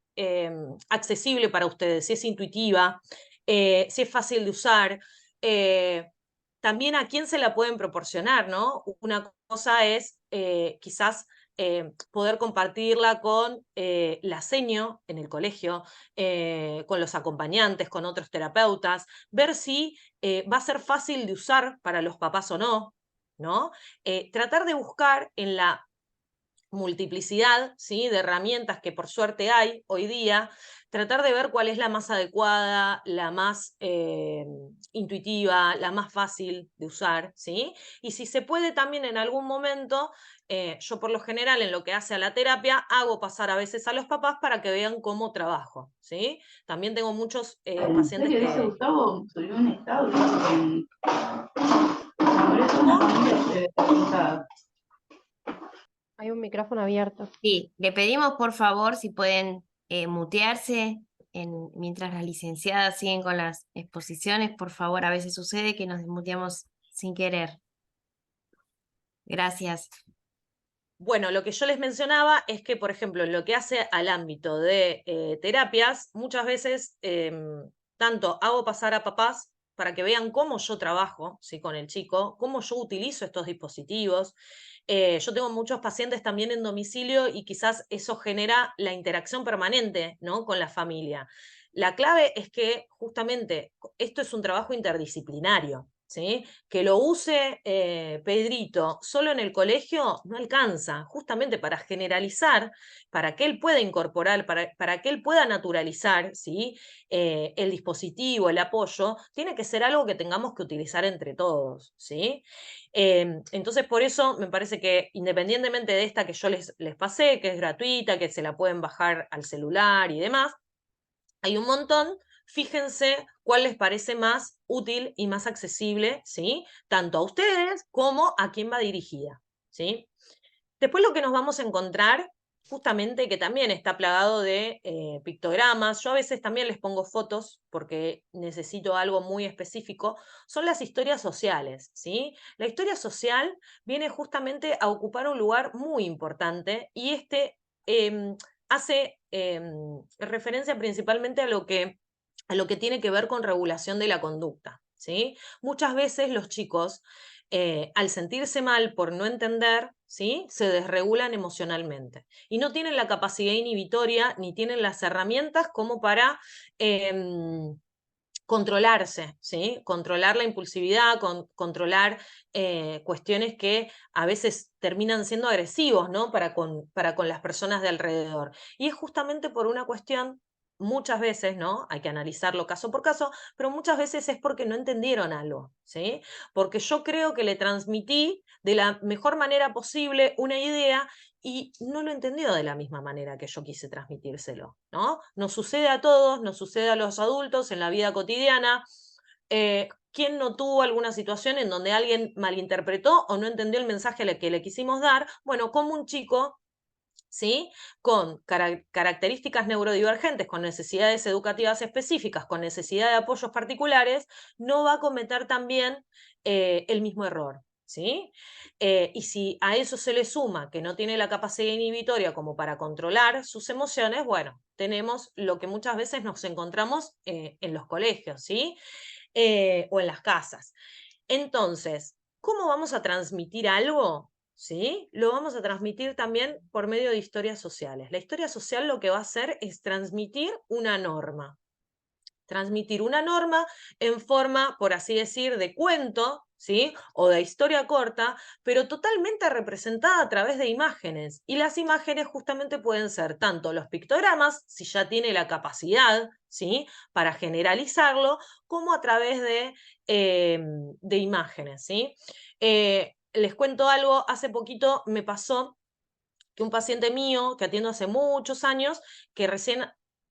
accesible para ustedes, si es intuitiva, si es fácil de usar. También a quién se la pueden proporcionar, ¿no? Una cosa es quizás poder compartirla con la seño en el colegio, con los acompañantes, con otros terapeutas, ver si va a ser fácil de usar para los papás o no, ¿no? Tratar de buscar en la multiplicidad, ¿sí?, de herramientas que por suerte hay hoy día, tratar de ver cuál es la más adecuada, la más intuitiva, la más fácil de usar, ¿sí? Y si se puede también en algún momento, yo por lo general en lo que hace a la terapia, hago pasar a veces a los papás para que vean cómo trabajo, ¿sí? También tengo muchos pacientes que... Dice Gustavo, subió un estado con... Hay un micrófono abierto. Sí, le pedimos por favor si pueden mutearse mientras las licenciadas siguen con las exposiciones. Por favor, a veces sucede que nos desmuteamos sin querer. Gracias. Bueno, lo que yo les mencionaba es que, por ejemplo, en lo que hace al ámbito de terapias, muchas veces tanto hago pasar a papás para que vean cómo yo trabajo, ¿sí?, con el chico, cómo yo utilizo estos dispositivos. Yo tengo muchos pacientes también en domicilio y quizás eso genera la interacción permanente, ¿no?, con la familia. La clave es que justamente esto es un trabajo interdisciplinario, ¿sí? Que lo use Pedrito solo en el colegio no alcanza, justamente para generalizar, para que él pueda incorporar, para que él pueda naturalizar, ¿sí?, el dispositivo, el apoyo, tiene que ser algo que tengamos que utilizar entre todos, ¿sí? Entonces, por eso me parece que independientemente de esta que yo les pasé, que es gratuita, que se la pueden bajar al celular y demás, hay un montón. Fíjense cuál les parece más útil y más accesible, ¿sí?, tanto a ustedes como a quién va dirigida, ¿sí? Después lo que nos vamos a encontrar justamente que también está plagado de pictogramas. Yo a veces también les pongo fotos porque necesito algo muy específico. Son las historias sociales, ¿sí? La historia social viene justamente a ocupar un lugar muy importante y hace referencia principalmente a lo que tiene que ver con regulación de la conducta, ¿sí? Muchas veces los chicos, al sentirse mal por no entender, ¿sí? Se desregulan emocionalmente y no tienen la capacidad inhibitoria ni tienen las herramientas como para controlarse, ¿sí? Controlar la impulsividad, controlar cuestiones que a veces terminan siendo agresivos, ¿no? Para con las personas de alrededor. Y es justamente por una cuestión, muchas veces, ¿no? Hay que analizarlo caso por caso, pero muchas veces es porque no entendieron algo, ¿sí? Porque yo creo que le transmití de la mejor manera posible una idea y no lo entendió de la misma manera que yo quise transmitírselo, ¿no? Nos sucede a todos, nos sucede a los adultos en la vida cotidiana. ¿Quién no tuvo alguna situación en donde alguien malinterpretó o no entendió el mensaje que le quisimos dar? Bueno, como un chico, ¿sí? Con características neurodivergentes, con necesidades educativas específicas, con necesidad de apoyos particulares, no va a cometer también el mismo error, ¿sí? Y si a eso se le suma que no tiene la capacidad inhibitoria como para controlar sus emociones, bueno, tenemos lo que muchas veces nos encontramos en los colegios, ¿sí? O en las casas. Entonces, ¿cómo vamos a transmitir algo? ¿Sí? Lo vamos a transmitir también por medio de historias sociales. La historia social lo que va a hacer es transmitir una norma. Transmitir una norma en forma, por así decir, de cuento, ¿sí? O de historia corta, pero totalmente representada a través de imágenes. Y las imágenes justamente pueden ser tanto los pictogramas, si ya tiene la capacidad, ¿sí? Para generalizarlo, como a través de imágenes, ¿sí? Les cuento algo, hace poquito me pasó que un paciente mío, que atiendo hace muchos años, que recién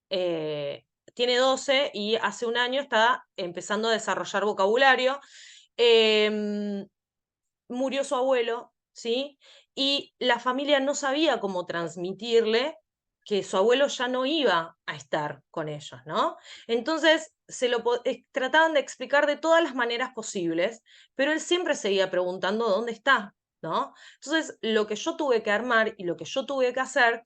tiene 12 y hace un año está empezando a desarrollar vocabulario, murió su abuelo, ¿sí? Y la familia no sabía cómo transmitirle que su abuelo ya no iba a estar con ellos, ¿no? Entonces trataban de explicar de todas las maneras posibles, pero él siempre seguía preguntando dónde está, ¿no? Entonces, lo que yo tuve que armar y lo que yo tuve que hacer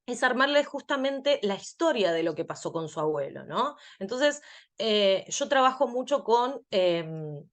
es armarle justamente la historia de lo que pasó con su abuelo, ¿no? Entonces, yo trabajo mucho con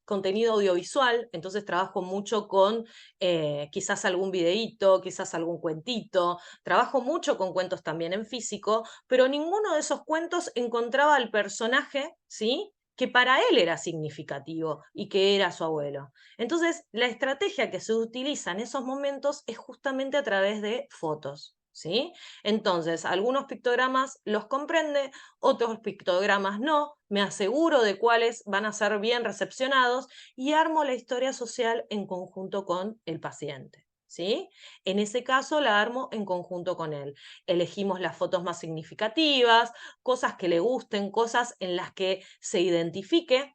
contenido audiovisual, entonces trabajo mucho con quizás algún videíto, quizás algún cuentito, trabajo mucho con cuentos también en físico, pero ninguno de esos cuentos encontraba al personaje, ¿sí? Que para él era significativo y que era su abuelo. Entonces, la estrategia que se utiliza en esos momentos es justamente a través de fotos, ¿sí? Entonces, algunos pictogramas los comprende, otros pictogramas no, me aseguro de cuáles van a ser bien recepcionados y armo la historia social en conjunto con el paciente, ¿sí? En ese caso la armo en conjunto con él. Elegimos las fotos más significativas, cosas que le gusten, cosas en las que se identifique,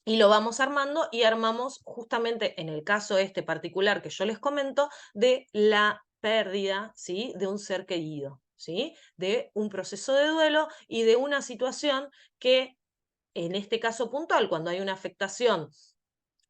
y lo vamos armando y armamos justamente en el caso este particular que yo les comento de la pérdida, ¿sí? De un ser querido, ¿sí? De un proceso de duelo y de una situación que en este caso puntual, cuando hay una afectación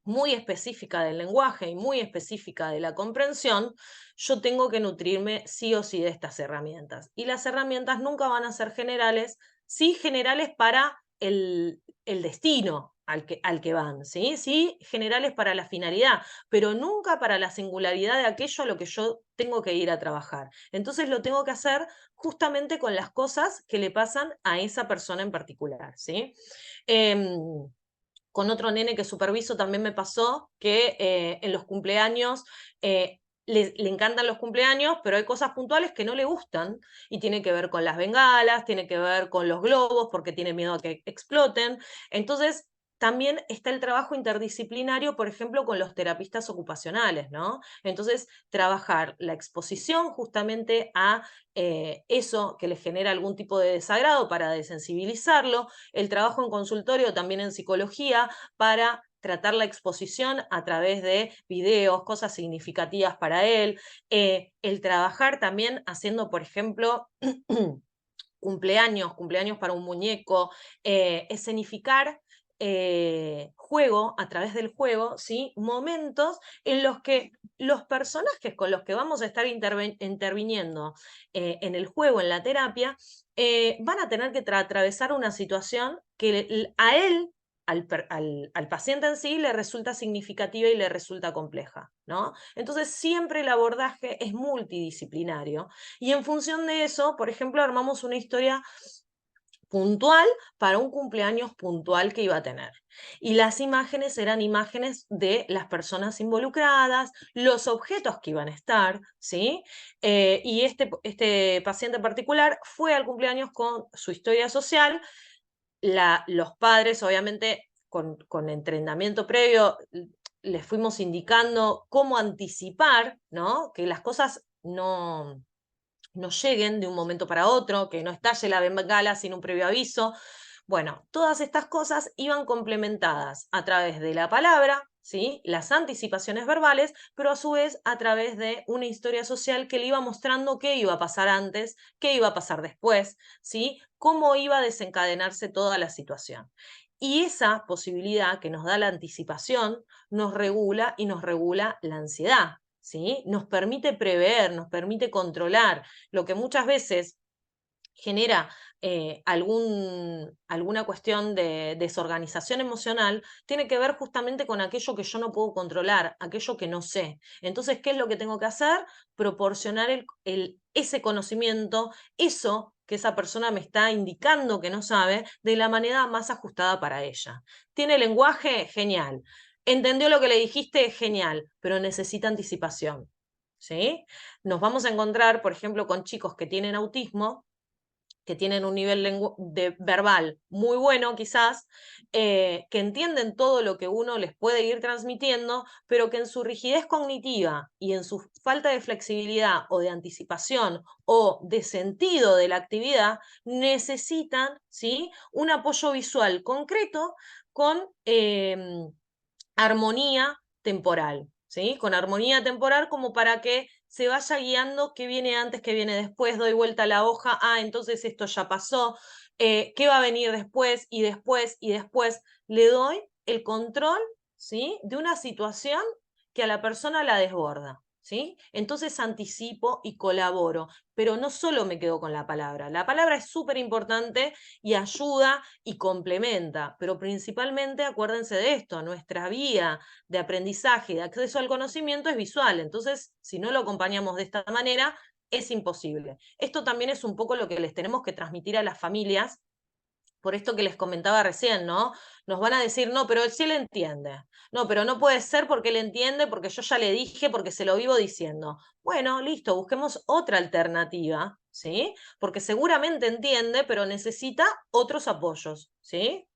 muy específica del lenguaje y muy específica de la comprensión, yo tengo que nutrirme sí o sí de estas herramientas. Y las herramientas nunca van a ser generales, sí generales para el destino al que van, ¿sí? Sí generales para la finalidad, pero nunca para la singularidad de aquello a lo que yo tengo que ir a trabajar. Entonces lo tengo que hacer justamente con las cosas que le pasan a esa persona en particular, ¿sí? Con otro nene que superviso también me pasó que en los cumpleaños le encantan los cumpleaños, pero hay cosas puntuales que no le gustan y tiene que ver con las bengalas, tiene que ver con los globos porque tiene miedo a que exploten. Entonces, también está el trabajo interdisciplinario, por ejemplo, con los terapistas ocupacionales, ¿no? Entonces, trabajar la exposición justamente a eso que le genera algún tipo de desagrado para desensibilizarlo, el trabajo en consultorio también en psicología para tratar la exposición a través de videos, cosas significativas para él, el trabajar también haciendo, por ejemplo, cumpleaños para un muñeco, escenificar juego, a través del juego, ¿sí? Momentos en los que los personajes con los que vamos a estar interviniendo en el juego, en la terapia, van a tener que atravesar una situación que a él, al paciente en sí, le resulta significativa y le resulta compleja, ¿no? Entonces siempre el abordaje es multidisciplinario y en función de eso, por ejemplo, armamos una historia puntual para un cumpleaños puntual que iba a tener. Y las imágenes eran imágenes de las personas involucradas, los objetos que iban a estar, ¿sí? Y este paciente particular fue al cumpleaños con su historia social. Los padres, obviamente, con entrenamiento previo, les fuimos indicando cómo anticipar, ¿no? Que las cosas no lleguen de un momento para otro, que no estalle la bengala sin un previo aviso. Bueno, todas estas cosas iban complementadas a través de la palabra, ¿sí? Las anticipaciones verbales, pero a su vez a través de una historia social que le iba mostrando qué iba a pasar antes, qué iba a pasar después, ¿sí? Cómo iba a desencadenarse toda la situación. Y esa posibilidad que nos da la anticipación nos regula y nos regula la ansiedad, ¿sí? Nos permite prever, nos permite controlar, lo que muchas veces genera alguna cuestión de desorganización emocional, tiene que ver justamente con aquello que yo no puedo controlar, aquello que no sé. Entonces, ¿qué es lo que tengo que hacer? Proporcionar ese conocimiento, eso que esa persona me está indicando que no sabe, de la manera más ajustada para ella. ¿Tiene lenguaje? Genial. ¿Entendió lo que le dijiste? Genial, pero necesita anticipación, ¿sí? Nos vamos a encontrar, por ejemplo, con chicos que tienen autismo, que tienen un nivel verbal muy bueno quizás, que entienden todo lo que uno les puede ir transmitiendo, pero que en su rigidez cognitiva y en su falta de flexibilidad o de anticipación o de sentido de la actividad, necesitan, ¿sí?, un apoyo visual concreto con armonía temporal, ¿sí? Con armonía temporal como para que se vaya guiando qué viene antes, qué viene después, doy vuelta a la hoja, entonces esto ya pasó, qué va a venir después y después y después. Le doy el control, ¿sí?, de una situación que a la persona la desborda, ¿sí? Entonces anticipo y colaboro, pero no solo me quedo con la palabra es súper importante y ayuda y complementa, pero principalmente acuérdense de esto, nuestra vía de aprendizaje y de acceso al conocimiento es visual, entonces si no lo acompañamos de esta manera, es imposible. Esto también es un poco lo que les tenemos que transmitir a las familias, por esto que les comentaba recién, ¿no? Nos van a decir, no, pero sí él entiende. No, pero no puede ser porque él entiende, porque yo ya le dije, porque se lo vivo diciendo. Bueno, listo, busquemos otra alternativa, ¿sí? Porque seguramente entiende, pero necesita otros apoyos, ¿sí?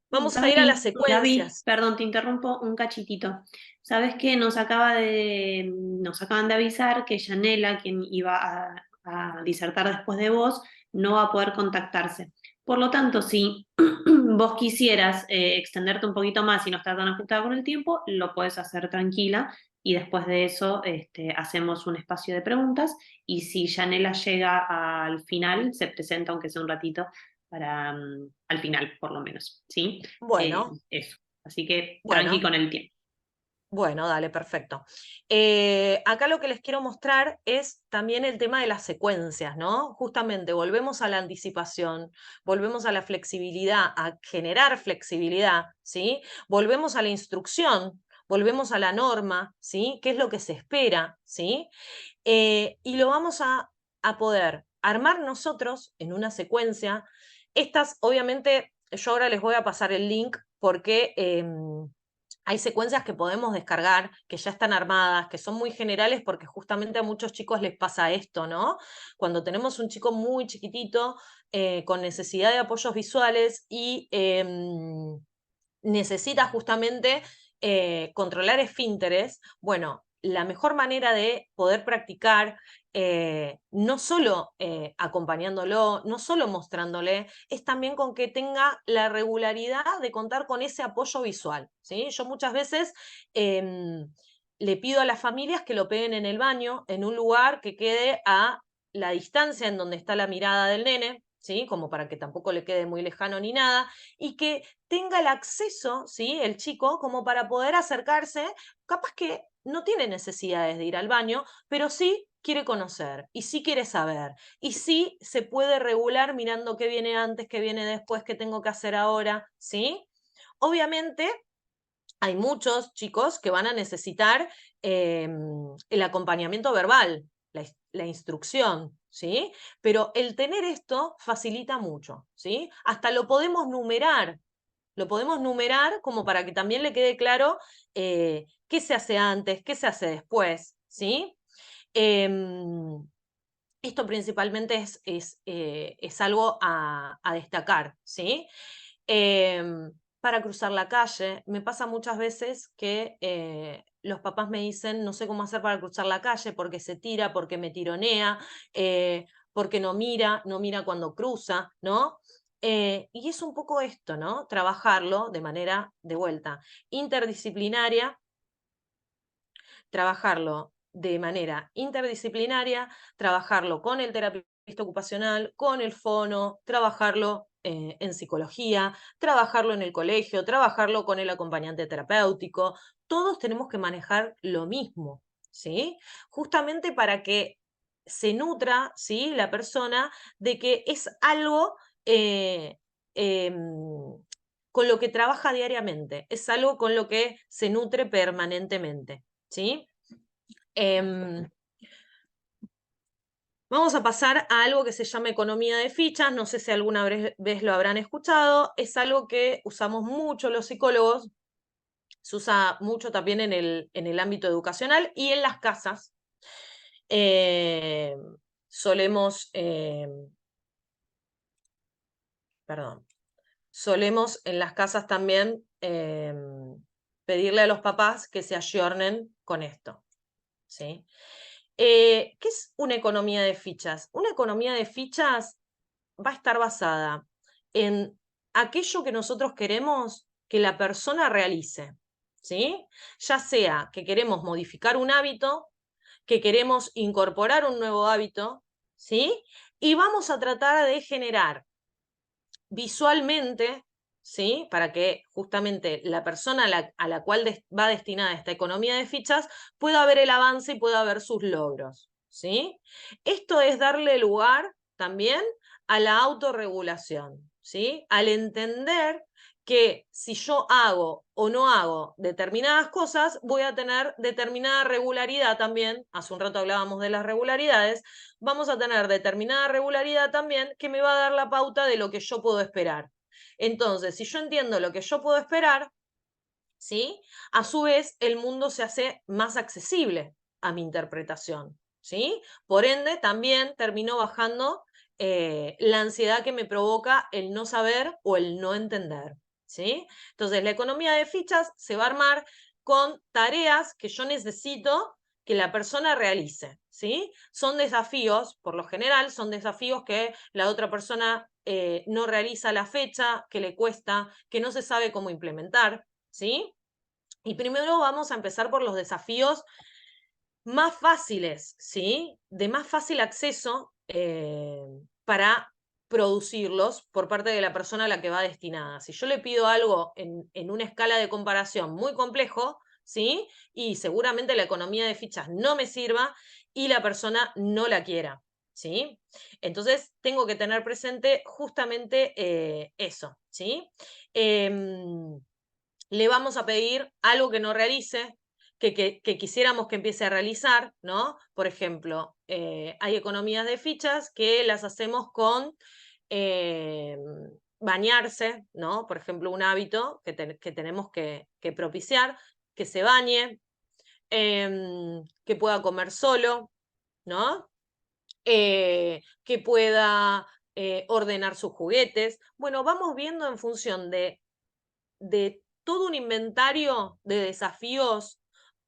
Vamos a ir a las Gaby, secuencias. perdón, te interrumpo un cachitito. Sabes que nos acaban de avisar que Yanela, quien iba a disertar después de vos, no va a poder contactarse. Por lo tanto, si vos quisieras extenderte un poquito más y no estar tan ajustada con el tiempo, lo puedes hacer tranquila y después de eso hacemos un espacio de preguntas y si Yanela llega al final, se presenta aunque sea un ratito para al final, por lo menos, ¿sí? Bueno, Eso. Así que tranqui bueno. con el tiempo. Bueno, dale, perfecto. Acá lo que les quiero mostrar es también el tema de las secuencias, ¿no? Justamente volvemos a la anticipación, volvemos a la flexibilidad, a generar flexibilidad, ¿sí? Volvemos a la instrucción, volvemos a la norma, ¿sí? ¿Qué es lo que se espera, ¿sí? Y lo vamos a poder armar nosotros en una secuencia. Estas, obviamente, yo ahora les voy a pasar el link porque hay secuencias que podemos descargar, que ya están armadas, que son muy generales porque justamente a muchos chicos les pasa esto, ¿no? Cuando tenemos un chico muy chiquitito con necesidad de apoyos visuales y necesita justamente controlar esfínteres, bueno, la mejor manera de poder practicar, no solo acompañándolo, no solo mostrándole, es también con que tenga la regularidad de contar con ese apoyo visual, ¿sí? Yo muchas veces le pido a las familias que lo peguen en el baño, en un lugar que quede a la distancia en donde está la mirada del nene, ¿sí? Como para que tampoco le quede muy lejano ni nada, y que tenga el acceso, ¿sí? El chico, como para poder acercarse, capaz que no tiene necesidades de ir al baño, pero sí quiere conocer, y sí quiere saber, y sí se puede regular mirando qué viene antes, qué viene después, qué tengo que hacer ahora, ¿sí? Obviamente, hay muchos chicos que van a necesitar el acompañamiento verbal, la instrucción, ¿sí? Pero el tener esto facilita mucho, ¿sí? Hasta lo podemos numerar como para que también le quede claro qué se hace antes, qué se hace después, ¿sí? Esto principalmente es algo a destacar, ¿sí? Para cruzar la calle, me pasa muchas veces que los papás me dicen, no sé cómo hacer para cruzar la calle, porque se tira, porque me tironea, porque no mira cuando cruza, ¿no? Y es un poco esto, ¿no? Trabajarlo de manera, de vuelta, interdisciplinaria, trabajarlo de manera interdisciplinaria, trabajarlo con el terapeuta ocupacional, con el fono, trabajarlo en psicología, trabajarlo en el colegio, trabajarlo con el acompañante terapéutico. Todos tenemos que manejar lo mismo, ¿sí? Justamente para que se nutra, ¿sí? La persona de que es algo em, con lo que trabaja diariamente, es algo con lo que se nutre permanentemente, ¿sí? Vamos a pasar a algo que se llama economía de fichas, no sé si alguna vez lo habrán escuchado, es algo que usamos mucho los psicólogos, se usa mucho también en el ámbito educacional y en las casas. Solemos, solemos en las casas también pedirle a los papás que se ayornen con esto, ¿sí? ¿Qué es una economía de fichas? Una economía de fichas va a estar basada en aquello que nosotros queremos que la persona realice, ¿sí? Ya sea que queremos modificar un hábito, que queremos incorporar un nuevo hábito, ¿sí? Y vamos a tratar de generar visualmente, ¿sí? Para que justamente la persona a la cual va destinada esta economía de fichas pueda ver el avance y pueda ver sus logros, ¿sí? Esto es darle lugar también a la autorregulación, ¿sí? Al entender que si yo hago o no hago determinadas cosas, voy a tener determinada regularidad también. Hace un rato hablábamos de las regularidades, vamos a tener determinada regularidad también que me va a dar la pauta de lo que yo puedo esperar. Entonces, si yo entiendo lo que yo puedo esperar, ¿sí? A su vez, el mundo se hace más accesible a mi interpretación, ¿sí? Por ende, también termino bajando la ansiedad que me provoca el no saber o el no entender, ¿sí? Entonces, la economía de fichas se va a armar con tareas que yo necesito que la persona realice, ¿sí? Son desafíos, por lo general, son desafíos que la otra persona no realiza a la fecha, que le cuesta, que no se sabe cómo implementar, ¿sí? Y primero vamos a empezar por los desafíos más fáciles, ¿sí? De más fácil acceso para producirlos por parte de la persona a la que va destinada. Si yo le pido algo en una escala de comparación muy complejo, ¿sí? Y seguramente la economía de fichas no me sirva y la persona no la quiera, ¿sí? Entonces tengo que tener presente justamente eso, ¿sí? Le vamos a pedir algo que no realice, que quisiéramos que empiece a realizar, ¿no? Por ejemplo, hay economías de fichas que las hacemos con bañarse, ¿no? Por ejemplo, un hábito que tenemos que propiciar, que se bañe, que pueda comer solo, ¿no? Que pueda ordenar sus juguetes. Bueno, vamos viendo en función de todo un inventario de desafíos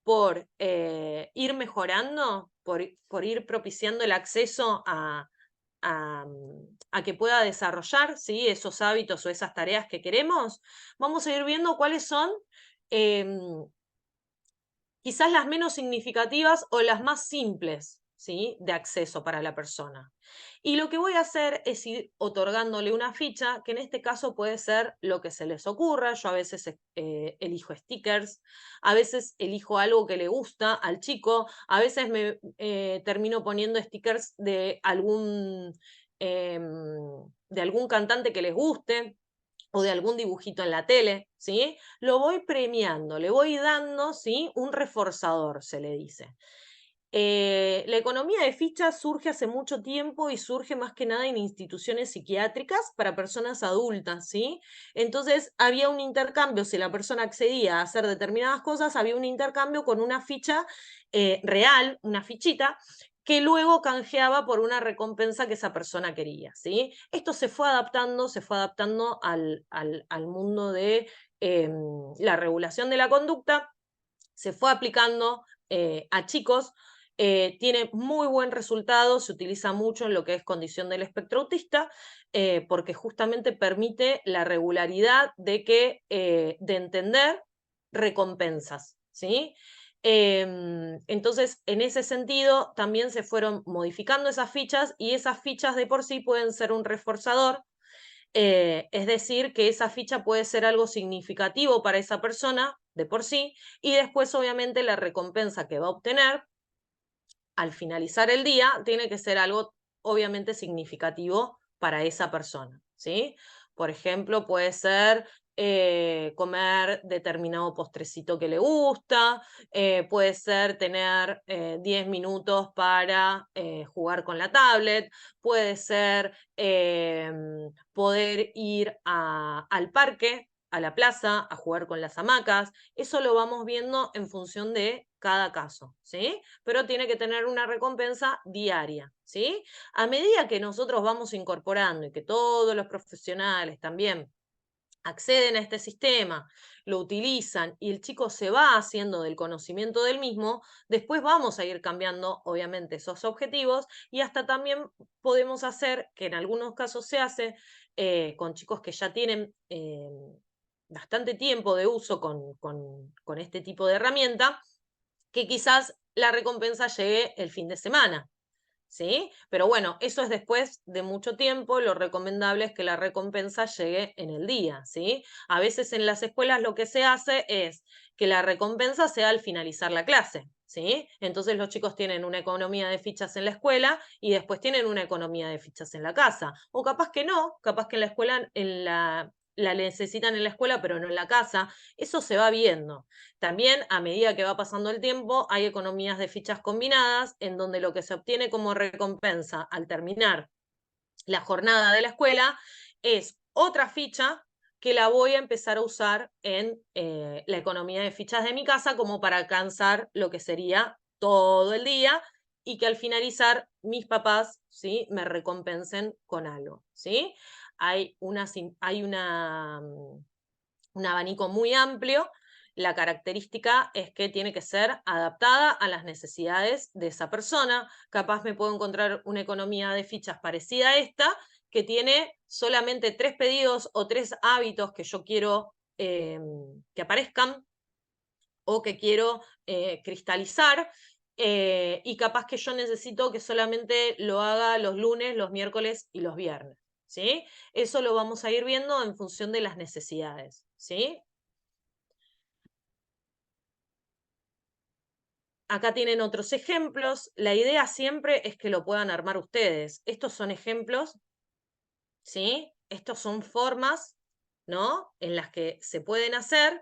por ir mejorando, por ir propiciando el acceso a que pueda desarrollar, ¿sí?, esos hábitos o esas tareas que queremos, vamos a ir viendo cuáles son quizás las menos significativas o las más simples, ¿sí?, de acceso para la persona. Y lo que voy a hacer es ir otorgándole una ficha, que en este caso puede ser lo que se les ocurra. Yo a veces elijo stickers, a veces elijo algo que le gusta al chico, a veces me termino poniendo stickers de algún cantante que les guste, o de algún dibujito en la tele, ¿sí? Lo voy premiando, le voy dando, ¿sí?, un reforzador, se le dice. La economía de fichas surge hace mucho tiempo y surge más que nada en instituciones psiquiátricas para personas adultas, ¿sí? Entonces había un intercambio, si la persona accedía a hacer determinadas cosas, había un intercambio con una ficha real, una fichita, que luego canjeaba por una recompensa que esa persona quería, ¿sí? Esto se fue adaptando al mundo de la regulación de la conducta, se fue aplicando a chicos, tiene muy buen resultado, se utiliza mucho en lo que es condición del espectro autista, porque justamente permite la regularidad de entender recompensas, ¿sí? Entonces, en ese sentido, también se fueron modificando esas fichas y esas fichas de por sí pueden ser un reforzador, es decir, que esa ficha puede ser algo significativo para esa persona de por sí, y después obviamente la recompensa que va a obtener al finalizar el día tiene que ser algo obviamente significativo para esa persona, ¿sí? Por ejemplo, puede ser comer determinado postrecito que le gusta, puede ser tener 10 minutos para jugar con la tablet, puede ser poder ir al parque, a la plaza, a jugar con las hamacas. Eso lo vamos viendo en función de cada caso, ¿sí? Pero tiene que tener una recompensa diaria, ¿sí? A medida que nosotros vamos incorporando y que todos los profesionales también acceden a este sistema, lo utilizan y el chico se va haciendo del conocimiento del mismo, después vamos a ir cambiando, obviamente, esos objetivos y hasta también podemos hacer, que en algunos casos se hace, con chicos que ya tienen bastante tiempo de uso con este tipo de herramienta, que quizás la recompensa llegue el fin de semana, ¿sí? Pero bueno, eso es después de mucho tiempo, lo recomendable es que la recompensa llegue en el día, ¿sí? A veces en las escuelas lo que se hace es que la recompensa sea al finalizar la clase, ¿sí? Entonces los chicos tienen una economía de fichas en la escuela y después tienen una economía de fichas en la casa. O capaz que no, capaz que en la escuela, la necesitan en la escuela, pero no en la casa. Eso se va viendo. También, a medida que va pasando el tiempo, hay economías de fichas combinadas, en donde lo que se obtiene como recompensa al terminar la jornada de la escuela es otra ficha que la voy a empezar a usar en la economía de fichas de mi casa como para alcanzar lo que sería todo el día y que al finalizar mis papás, ¿sí?, me recompensen con algo, ¿sí? Hay un abanico muy amplio. La característica es que tiene que ser adaptada a las necesidades de esa persona. Capaz me puedo encontrar una economía de fichas parecida a esta, que tiene solamente 3 pedidos o 3 hábitos que yo quiero que aparezcan o que quiero cristalizar, y capaz que yo necesito que solamente lo haga los lunes, los miércoles y los viernes, ¿sí? Eso lo vamos a ir viendo en función de las necesidades, ¿sí? Acá tienen otros ejemplos. La idea siempre es que lo puedan armar ustedes. Estos son ejemplos, ¿sí? Estos son formas, ¿no?, en las que se pueden hacer.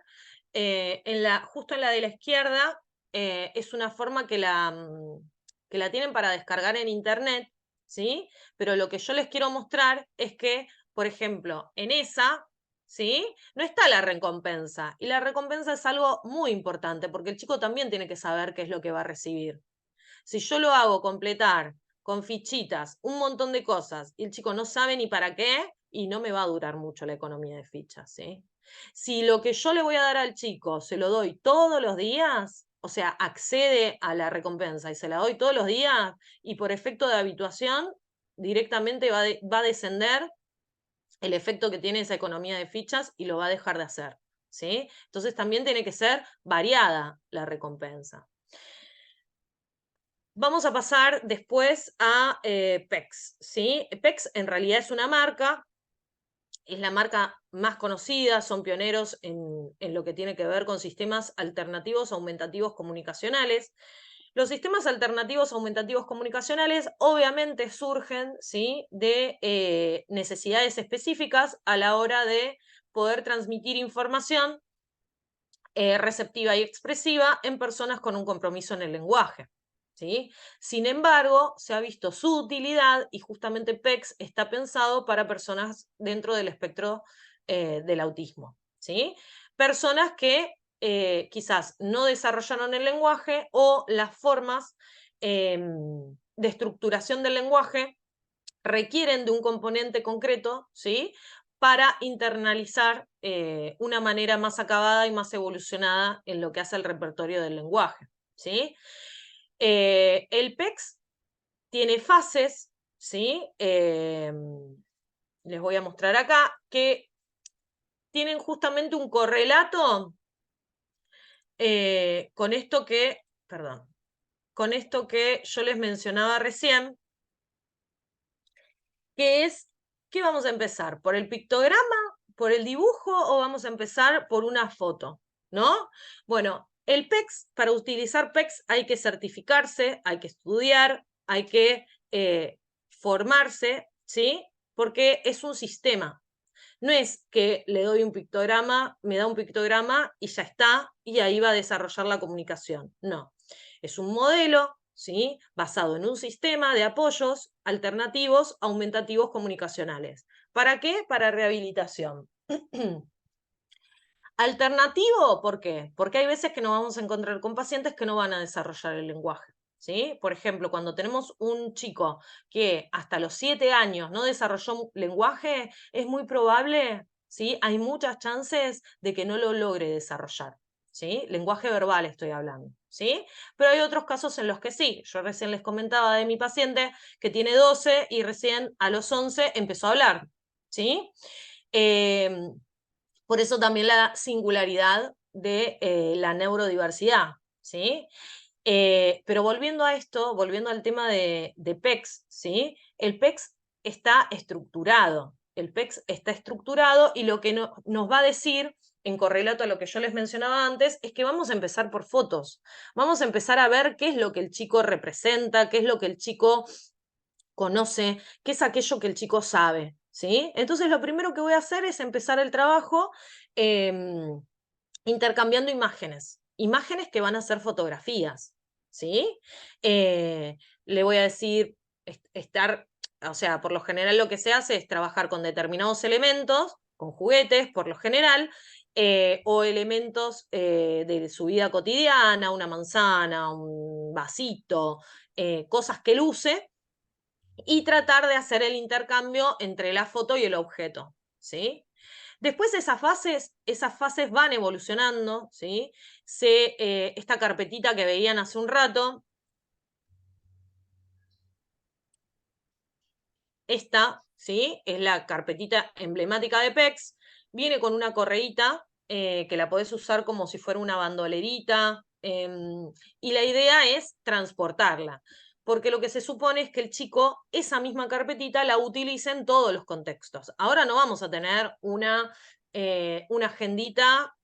Justo en la de la izquierda es una forma que la tienen para descargar en internet, ¿sí? Pero lo que yo les quiero mostrar es que, por ejemplo, en esa, ¿sí?, no está la recompensa. Y la recompensa es algo muy importante porque el chico también tiene que saber qué es lo que va a recibir. Si yo lo hago completar con fichitas, un montón de cosas, y el chico no sabe ni para qué, y no me va a durar mucho la economía de fichas, ¿sí? Si lo que yo le voy a dar al chico se lo doy todos los días, o sea, accede a la recompensa y se la doy todos los días, y por efecto de habituación, directamente va a descender el efecto que tiene esa economía de fichas y lo va a dejar de hacer, ¿sí? Entonces también tiene que ser variada la recompensa. Vamos a pasar después a PEX, ¿sí? PEX en realidad es una marca, es la marca más conocida, son pioneros en lo que tiene que ver con sistemas alternativos aumentativos comunicacionales. Los sistemas alternativos aumentativos comunicacionales obviamente surgen, ¿sí?, de necesidades específicas a la hora de poder transmitir información receptiva y expresiva en personas con un compromiso en el lenguaje, ¿sí? Sin embargo, se ha visto su utilidad y justamente PEX está pensado para personas dentro del espectro del autismo, ¿sí? Personas que quizás no desarrollaron el lenguaje o las formas de estructuración del lenguaje requieren de un componente concreto, ¿sí?, para internalizar una manera más acabada y más evolucionada en lo que hace el repertorio del lenguaje, ¿sí? El PEX tiene fases, ¿sí? Les voy a mostrar acá, que tienen justamente un correlato con esto que, perdón, con esto que yo les mencionaba recién, que es, ¿qué vamos a empezar? ¿Por el pictograma, por el dibujo o vamos a empezar por una foto? ¿No? Bueno, el PEX, para utilizar PEX hay que certificarse, hay que estudiar, hay que formarse, ¿sí? Porque es un sistema. No es que le doy un pictograma, me da un pictograma y ya está, y ahí va a desarrollar la comunicación. No, es un modelo, ¿sí?, basado en un sistema de apoyos alternativos aumentativos comunicacionales. ¿Para qué? Para rehabilitación. Alternativo, ¿por qué? Porque hay veces que nos vamos a encontrar con pacientes que no van a desarrollar el lenguaje, ¿sí? Por ejemplo, cuando tenemos un chico que hasta los 7 años no desarrolló un lenguaje, es muy probable, ¿sí? Hay muchas chances de que no lo logre desarrollar, ¿sí? Lenguaje verbal estoy hablando, ¿sí? Pero hay otros casos en los que sí. Yo recién les comentaba de mi paciente que tiene 12 y recién a los 11 empezó a hablar, ¿sí? Por eso también la singularidad de la neurodiversidad, ¿sí? Pero volviendo a esto, volviendo al tema de PEX, ¿sí? El PEX está estructurado. El PEX está estructurado y lo que nos va a decir, en correlato a lo que yo les mencionaba antes, es que vamos a empezar por fotos. Vamos a empezar a ver qué es lo que el chico representa, qué es lo que el chico conoce, qué es aquello que el chico sabe, ¿sí? Entonces lo primero que voy a hacer es empezar el trabajo intercambiando imágenes, imágenes que van a ser fotografías, ¿sí? Le voy a decir, o sea, por lo general lo que se hace es trabajar con determinados elementos, con juguetes, por lo general, o elementos de su vida cotidiana, una manzana, un vasito, cosas que él use, y tratar de hacer el intercambio entre la foto y el objeto, ¿sí? Después esas fases van evolucionando, ¿sí? Esta carpetita que veían hace un rato, esta, ¿sí?, es la carpetita emblemática de PEX, viene con una correíta que la podés usar como si fuera una bandolerita, y la idea es transportarla, porque lo que se supone es que el chico esa misma carpetita la utilice en todos los contextos. Ahora no vamos a tener una agendita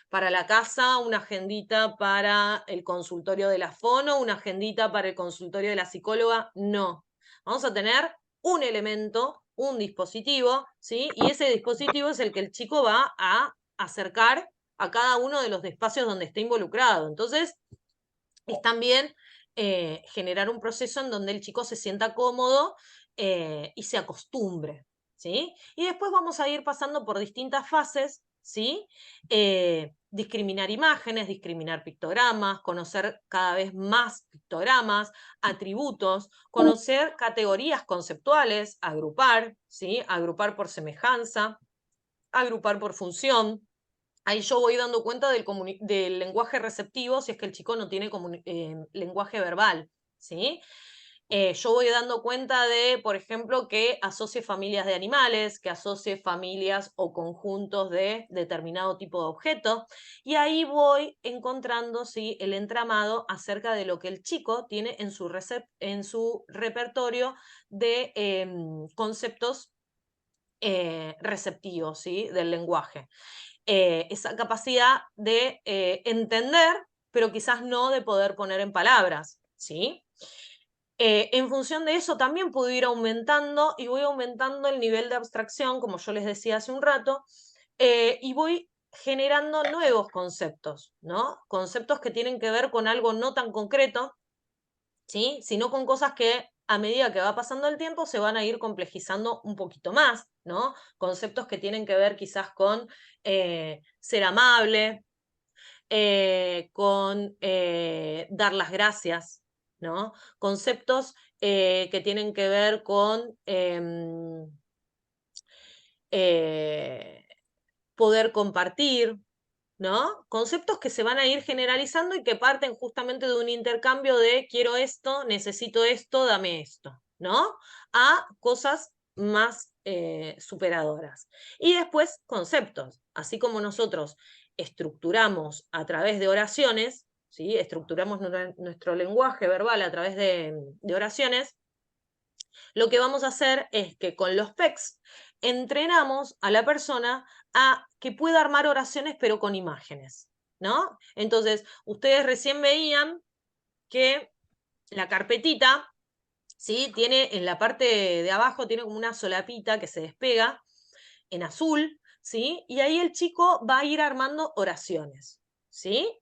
para la casa, una agendita para el consultorio de la fono, una agendita para el consultorio de la psicóloga, no. Vamos a tener un elemento, un dispositivo, ¿sí? Y ese dispositivo es el que el chico va a acercar a cada uno de los espacios donde esté involucrado. Entonces, es también generar un proceso en donde el chico se sienta cómodo y se acostumbre, ¿sí? Y después vamos a ir pasando por distintas fases, ¿sí? Discriminar imágenes, discriminar pictogramas, conocer cada vez más pictogramas, atributos, conocer categorías conceptuales, agrupar, ¿sí? Agrupar por semejanza, agrupar por función, ahí yo voy dando cuenta del lenguaje receptivo si es que el chico no tiene lenguaje verbal, ¿sí? Yo voy dando cuenta de, por ejemplo, que asocie familias de animales, que asocie familias o conjuntos de determinado tipo de objeto, y ahí voy encontrando, ¿sí?, el entramado acerca de lo que el chico tiene en su repertorio de conceptos receptivos, ¿sí?, del lenguaje. Esa capacidad de entender, pero quizás no de poder poner en palabras, ¿sí? En función de eso también puedo ir aumentando y voy aumentando el nivel de abstracción, como yo les decía hace un rato, y voy generando nuevos conceptos, ¿no? Conceptos que tienen que ver con algo no tan concreto, ¿sí?, sino con cosas que a medida que va pasando el tiempo se van a ir complejizando un poquito más, ¿no? Conceptos que tienen que ver quizás con ser amable, con dar las gracias, ¿no? Conceptos que tienen que ver con eh, poder compartir, ¿no? Conceptos que se van a ir generalizando y que parten justamente de un intercambio de quiero esto, necesito esto, dame esto, ¿no? A cosas más superadoras. Y después conceptos, así como nosotros estructuramos a través de oraciones, ¿sí? Estructuramos nuestro lenguaje verbal a través de oraciones, lo que vamos a hacer es que con los PECs entrenamos a la persona a que pueda armar oraciones pero con imágenes, ¿no? Entonces, ustedes recién veían que la carpetita, ¿sí?, tiene en la parte de abajo, tiene como una solapita que se despega en azul, ¿sí? Y ahí el chico va a ir armando oraciones, ¿sí?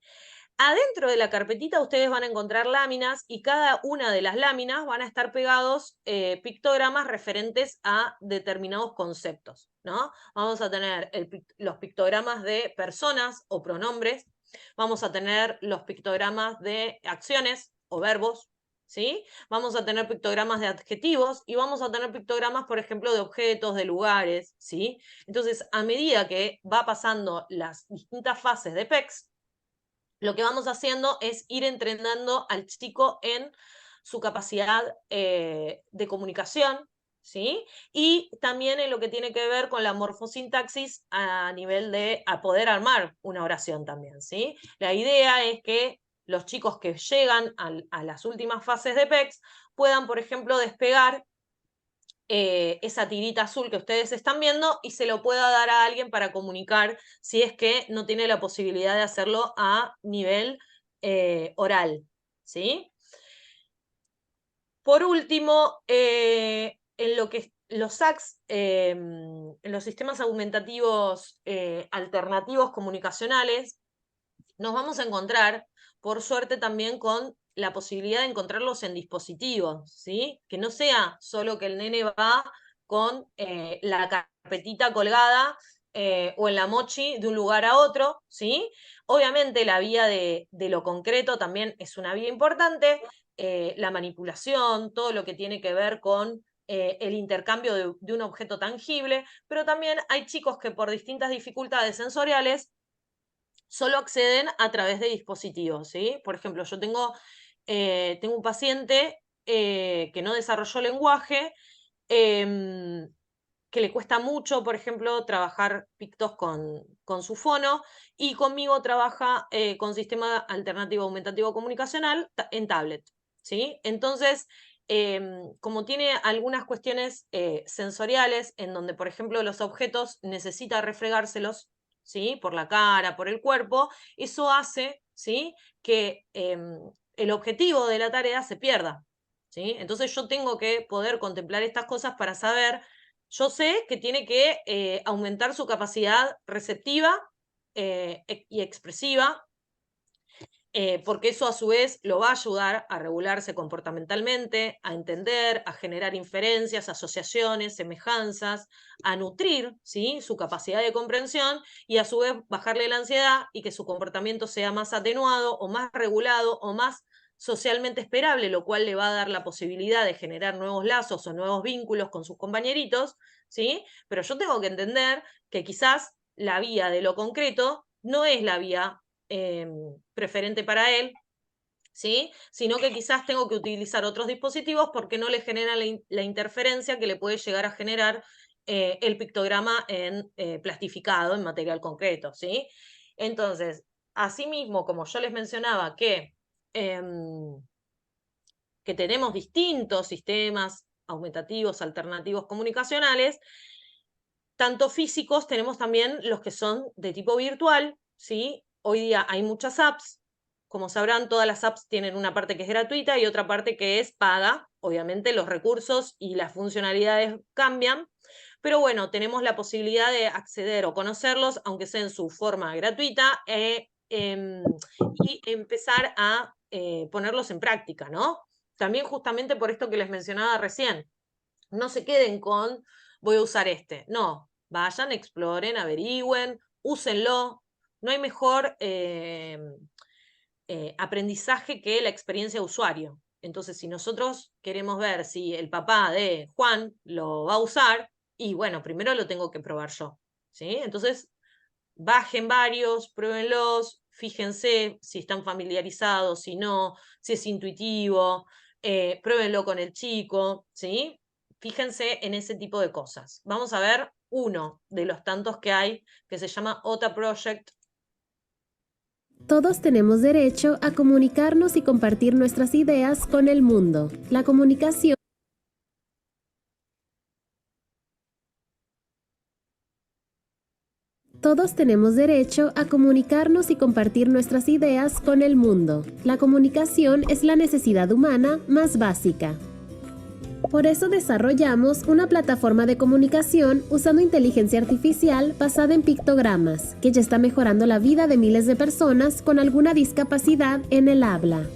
Adentro de la carpetita ustedes van a encontrar láminas y cada una de las láminas van a estar pegados pictogramas referentes a determinados conceptos, ¿no? Vamos a tener los pictogramas de personas o pronombres, vamos a tener los pictogramas de acciones o verbos, ¿sí? Vamos a tener pictogramas de adjetivos y vamos a tener pictogramas, por ejemplo, de objetos, de lugares, ¿sí? Entonces, a medida que va pasando las distintas fases de PECs, lo que vamos haciendo es ir entrenando al chico en su capacidad de comunicación, ¿sí? Y también en lo que tiene que ver con la morfosintaxis a nivel de a poder armar una oración también, ¿sí? La idea es que los chicos que llegan a las últimas fases de PECs puedan, por ejemplo, despegar esa tirita azul que ustedes están viendo y se lo pueda dar a alguien para comunicar si es que no tiene la posibilidad de hacerlo a nivel oral, ¿sí? Por último, en lo que los SACs, en los sistemas aumentativos alternativos comunicacionales, nos vamos a encontrar, por suerte, también con la posibilidad de encontrarlos en dispositivos, ¿sí? Que no sea solo que el nene va con la carpetita colgada o en la mochi de un lugar a otro, ¿sí? Obviamente la vía de lo concreto también es una vía importante, la manipulación, todo lo que tiene que ver con el intercambio de un objeto tangible, pero también hay chicos que por distintas dificultades sensoriales solo acceden a través de dispositivos, ¿sí? Por ejemplo, yo tengo un paciente que no desarrolló lenguaje, em, que le cuesta mucho, por ejemplo, trabajar pictos con su fono, y conmigo trabaja con sistema alternativo aumentativo comunicacional en tablet, ¿sí? Entonces, como tiene algunas cuestiones sensoriales, en donde, por ejemplo, los objetos necesita refregárselos, ¿sí?, por la cara, por el cuerpo, eso hace, ¿sí?, que el objetivo de la tarea se pierda, ¿sí? Entonces yo tengo que poder contemplar estas cosas para saber, yo sé que tiene que aumentar su capacidad receptiva y expresiva, porque eso a su vez lo va a ayudar a regularse comportamentalmente, a entender, a generar inferencias, asociaciones, semejanzas, a nutrir, ¿sí?, su capacidad de comprensión y a su vez bajarle la ansiedad y que su comportamiento sea más atenuado o más regulado o más socialmente esperable, lo cual le va a dar la posibilidad de generar nuevos lazos o nuevos vínculos con sus compañeritos, ¿sí? Pero yo tengo que entender que quizás la vía de lo concreto no es la vía preferente para él, ¿sí? Sino que quizás tengo que utilizar otros dispositivos porque no le genera la interferencia que le puede llegar a generar el pictograma en plastificado, en material concreto, ¿sí? Entonces, asimismo, como yo les mencionaba que tenemos distintos sistemas aumentativos, alternativos comunicacionales, tanto físicos, tenemos también los que son de tipo virtual, ¿sí? Hoy día hay muchas apps. Como sabrán, todas las apps tienen una parte que es gratuita y otra parte que es paga. Obviamente los recursos y las funcionalidades cambian, pero bueno, tenemos la posibilidad de acceder o conocerlos, aunque sea en su forma gratuita, y empezar a ponerlos en práctica, ¿no? También justamente por esto que les mencionaba recién, no se queden con voy a usar este. No, vayan, exploren, averigüen, úsenlo. No hay mejor aprendizaje que la experiencia de usuario. Entonces, si nosotros queremos ver si el papá de Juan lo va a usar, y bueno, primero lo tengo que probar yo. ¿Sí? Entonces, bajen varios, pruébenlos, fíjense si están familiarizados, si no, si es intuitivo, pruébenlo con el chico, ¿sí? Fíjense en ese tipo de cosas. Vamos a ver uno de los tantos que hay que se llama OTA Project. Todos tenemos derecho a comunicarnos y compartir nuestras ideas con el mundo. La comunicación Todos tenemos derecho a comunicarnos y compartir nuestras ideas con el mundo. La comunicación es la necesidad humana más básica. Por eso desarrollamos una plataforma de comunicación usando inteligencia artificial basada en pictogramas, que ya está mejorando la vida de miles de personas con alguna discapacidad en el habla.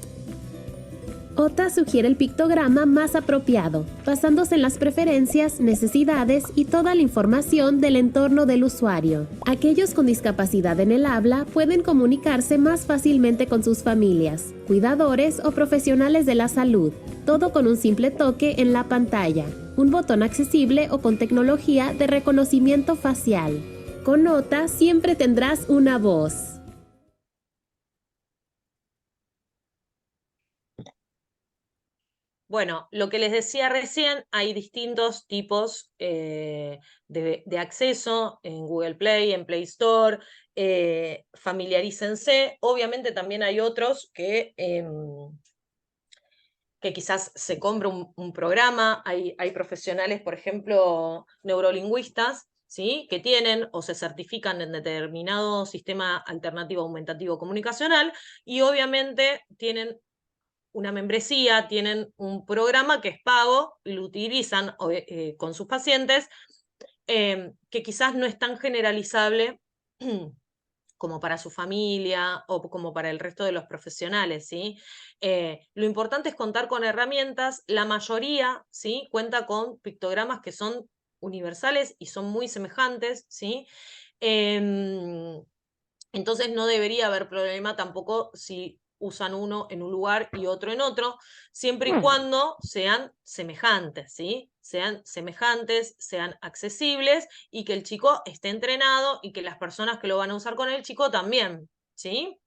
OTA sugiere el pictograma más apropiado, basándose en las preferencias, necesidades y toda la información del entorno del usuario. Aquellos con discapacidad en el habla pueden comunicarse más fácilmente con sus familias, cuidadores o profesionales de la salud, todo con un simple toque en la pantalla, un botón accesible o con tecnología de reconocimiento facial. Con OTA siempre tendrás una voz. Bueno, lo que les decía recién, hay distintos tipos de acceso en Google Play, en Play Store, familiarícense. Obviamente también hay otros que quizás se compra un programa, hay profesionales, por ejemplo, neurolingüistas, ¿sí? Que tienen o se certifican en determinado sistema alternativo aumentativo comunicacional y obviamente tienen una membresía, tienen un programa que es pago y lo utilizan con sus pacientes, que quizás no es tan generalizable como para su familia o como para el resto de los profesionales, ¿sí? Lo importante es contar con herramientas, la mayoría, ¿sí? Cuenta con pictogramas que son universales y son muy semejantes, ¿sí? Entonces no debería haber problema tampoco si usan uno en un lugar y otro en otro, siempre y cuando sean semejantes, ¿sí? Sean semejantes, sean accesibles y que el chico esté entrenado y que las personas que lo van a usar con el chico también, ¿sí?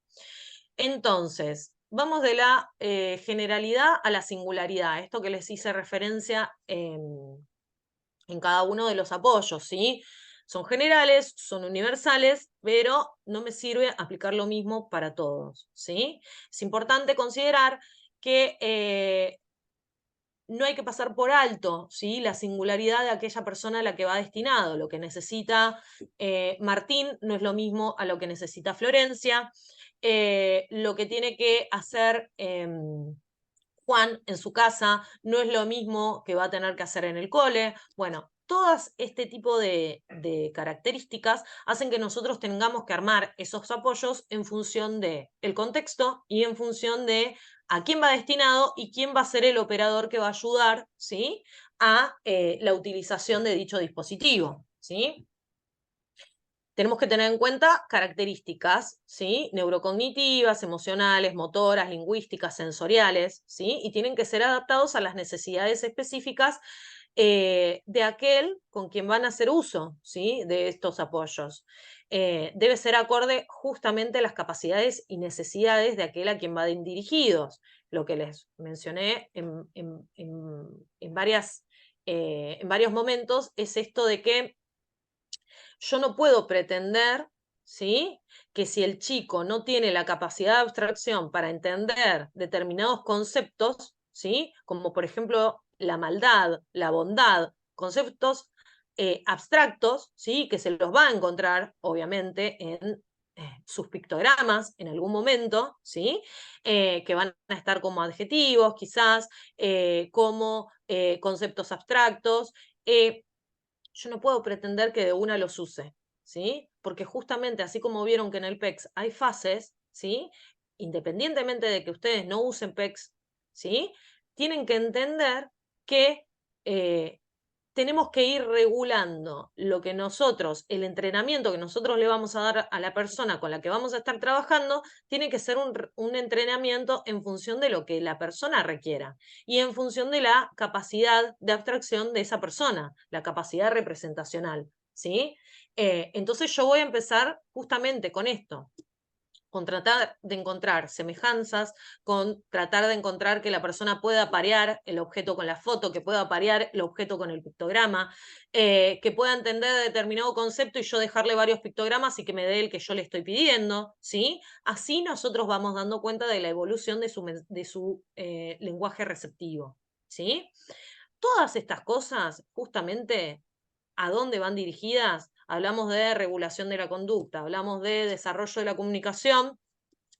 Entonces, vamos de la generalidad a la singularidad, esto que les hice referencia en cada uno de los apoyos, ¿sí? Son generales, son universales, pero no me sirve aplicar lo mismo para todos, ¿sí? Es importante considerar que no hay que pasar por alto, ¿sí? La singularidad de aquella persona a la que va destinado. Lo que necesita Martín no es lo mismo a lo que necesita Florencia. Lo que tiene que hacer Juan en su casa no es lo mismo que va a tener que hacer en el cole. Bueno, todas este tipo de características hacen que nosotros tengamos que armar esos apoyos en función del contexto y en función de a quién va destinado y quién va a ser el operador que va a ayudar, ¿sí? A la utilización de dicho dispositivo, ¿sí? Tenemos que tener en cuenta características, ¿sí? Neurocognitivas, emocionales, motoras, lingüísticas, sensoriales, ¿sí? Y tienen que ser adaptados a las necesidades específicas de aquel con quien van a hacer uso, ¿sí?, de estos apoyos. Debe ser acorde justamente a las capacidades y necesidades de aquel a quien van dirigidos. Lo que les mencioné en varios momentos es esto de que yo no puedo pretender, ¿sí?, que si el chico no tiene la capacidad de abstracción para entender determinados conceptos, ¿sí?, como por ejemplo la maldad, la bondad, conceptos abstractos, ¿sí?, que se los va a encontrar, obviamente, en sus pictogramas en algún momento, ¿sí?, que van a estar como adjetivos, quizás, como conceptos abstractos. Yo no puedo pretender que de una los use, ¿sí? Porque justamente así como vieron que en el PEX hay fases, ¿sí?, independientemente de que ustedes no usen PEX, ¿sí?, tienen que entender que tenemos que ir regulando lo que nosotros, el entrenamiento que nosotros le vamos a dar a la persona con la que vamos a estar trabajando, tiene que ser un entrenamiento en función de lo que la persona requiera y en función de la capacidad de abstracción de esa persona, la capacidad representacional, ¿sí? Entonces yo voy a empezar justamente con esto, con tratar de encontrar semejanzas, con tratar de encontrar que la persona pueda parear el objeto con la foto, que pueda parear el objeto con el pictograma, que pueda entender determinado concepto y yo dejarle varios pictogramas y que me dé el que yo le estoy pidiendo, ¿sí? Así nosotros vamos dando cuenta de la evolución de su lenguaje receptivo, ¿sí? Todas estas cosas, justamente, ¿a dónde van dirigidas? Hablamos de regulación de la conducta, hablamos de desarrollo de la comunicación,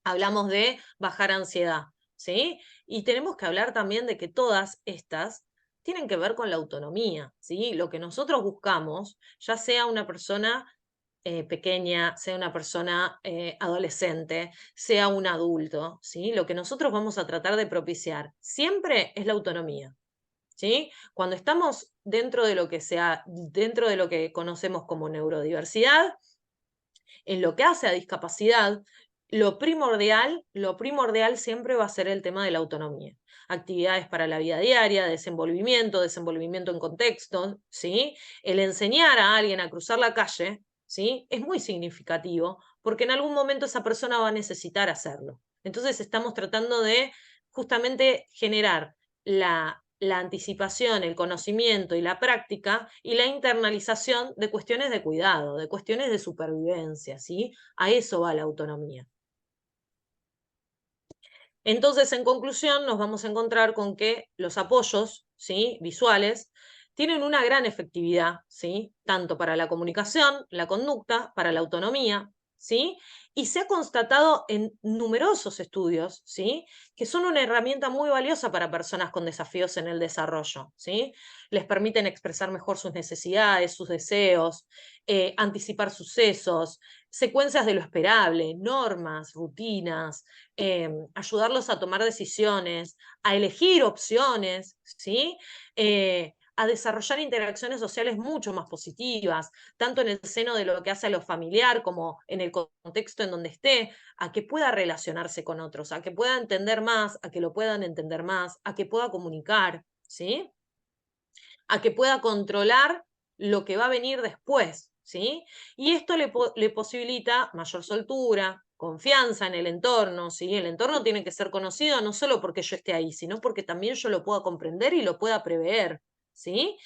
hablamos de bajar ansiedad, ¿sí? Y tenemos que hablar también de que todas estas tienen que ver con la autonomía, ¿sí? Lo que nosotros buscamos, ya sea una persona pequeña, sea una persona adolescente, sea un adulto, ¿sí? Lo que nosotros vamos a tratar de propiciar siempre es la autonomía, ¿sí? Cuando estamos dentro de dentro de lo que conocemos como neurodiversidad, en lo que hace a discapacidad, lo primordial siempre va a ser el tema de la autonomía. Actividades para la vida diaria, desenvolvimiento en contexto, ¿sí? El enseñar a alguien a cruzar la calle, ¿sí?, es muy significativo, porque en algún momento esa persona va a necesitar hacerlo. Entonces estamos tratando de justamente generar la anticipación, el conocimiento y la práctica y la internalización de cuestiones de cuidado, de cuestiones de supervivencia, ¿sí? A eso va la autonomía. Entonces, en conclusión, nos vamos a encontrar con que los apoyos, ¿sí?, visuales tienen una gran efectividad, ¿sí?, tanto para la comunicación, la conducta, para la autonomía, ¿sí? Y se ha constatado en numerosos estudios, ¿sí?, que son una herramienta muy valiosa para personas con desafíos en el desarrollo, ¿sí? Les permiten expresar mejor sus necesidades, sus deseos, anticipar sucesos, secuencias de lo esperable, normas, rutinas, ayudarlos a tomar decisiones, a elegir opciones, ¿sí? A desarrollar interacciones sociales mucho más positivas, tanto en el seno de lo que hace a lo familiar como en el contexto en donde esté, a que pueda relacionarse con otros, a que pueda entender más, a que lo puedan entender más, a que pueda comunicar, ¿sí? A que pueda controlar lo que va a venir después, ¿sí? Y esto le posibilita mayor soltura, confianza en el entorno, ¿sí? El entorno tiene que ser conocido no solo porque yo esté ahí, sino porque también yo lo pueda comprender y lo pueda prever, ¿sí?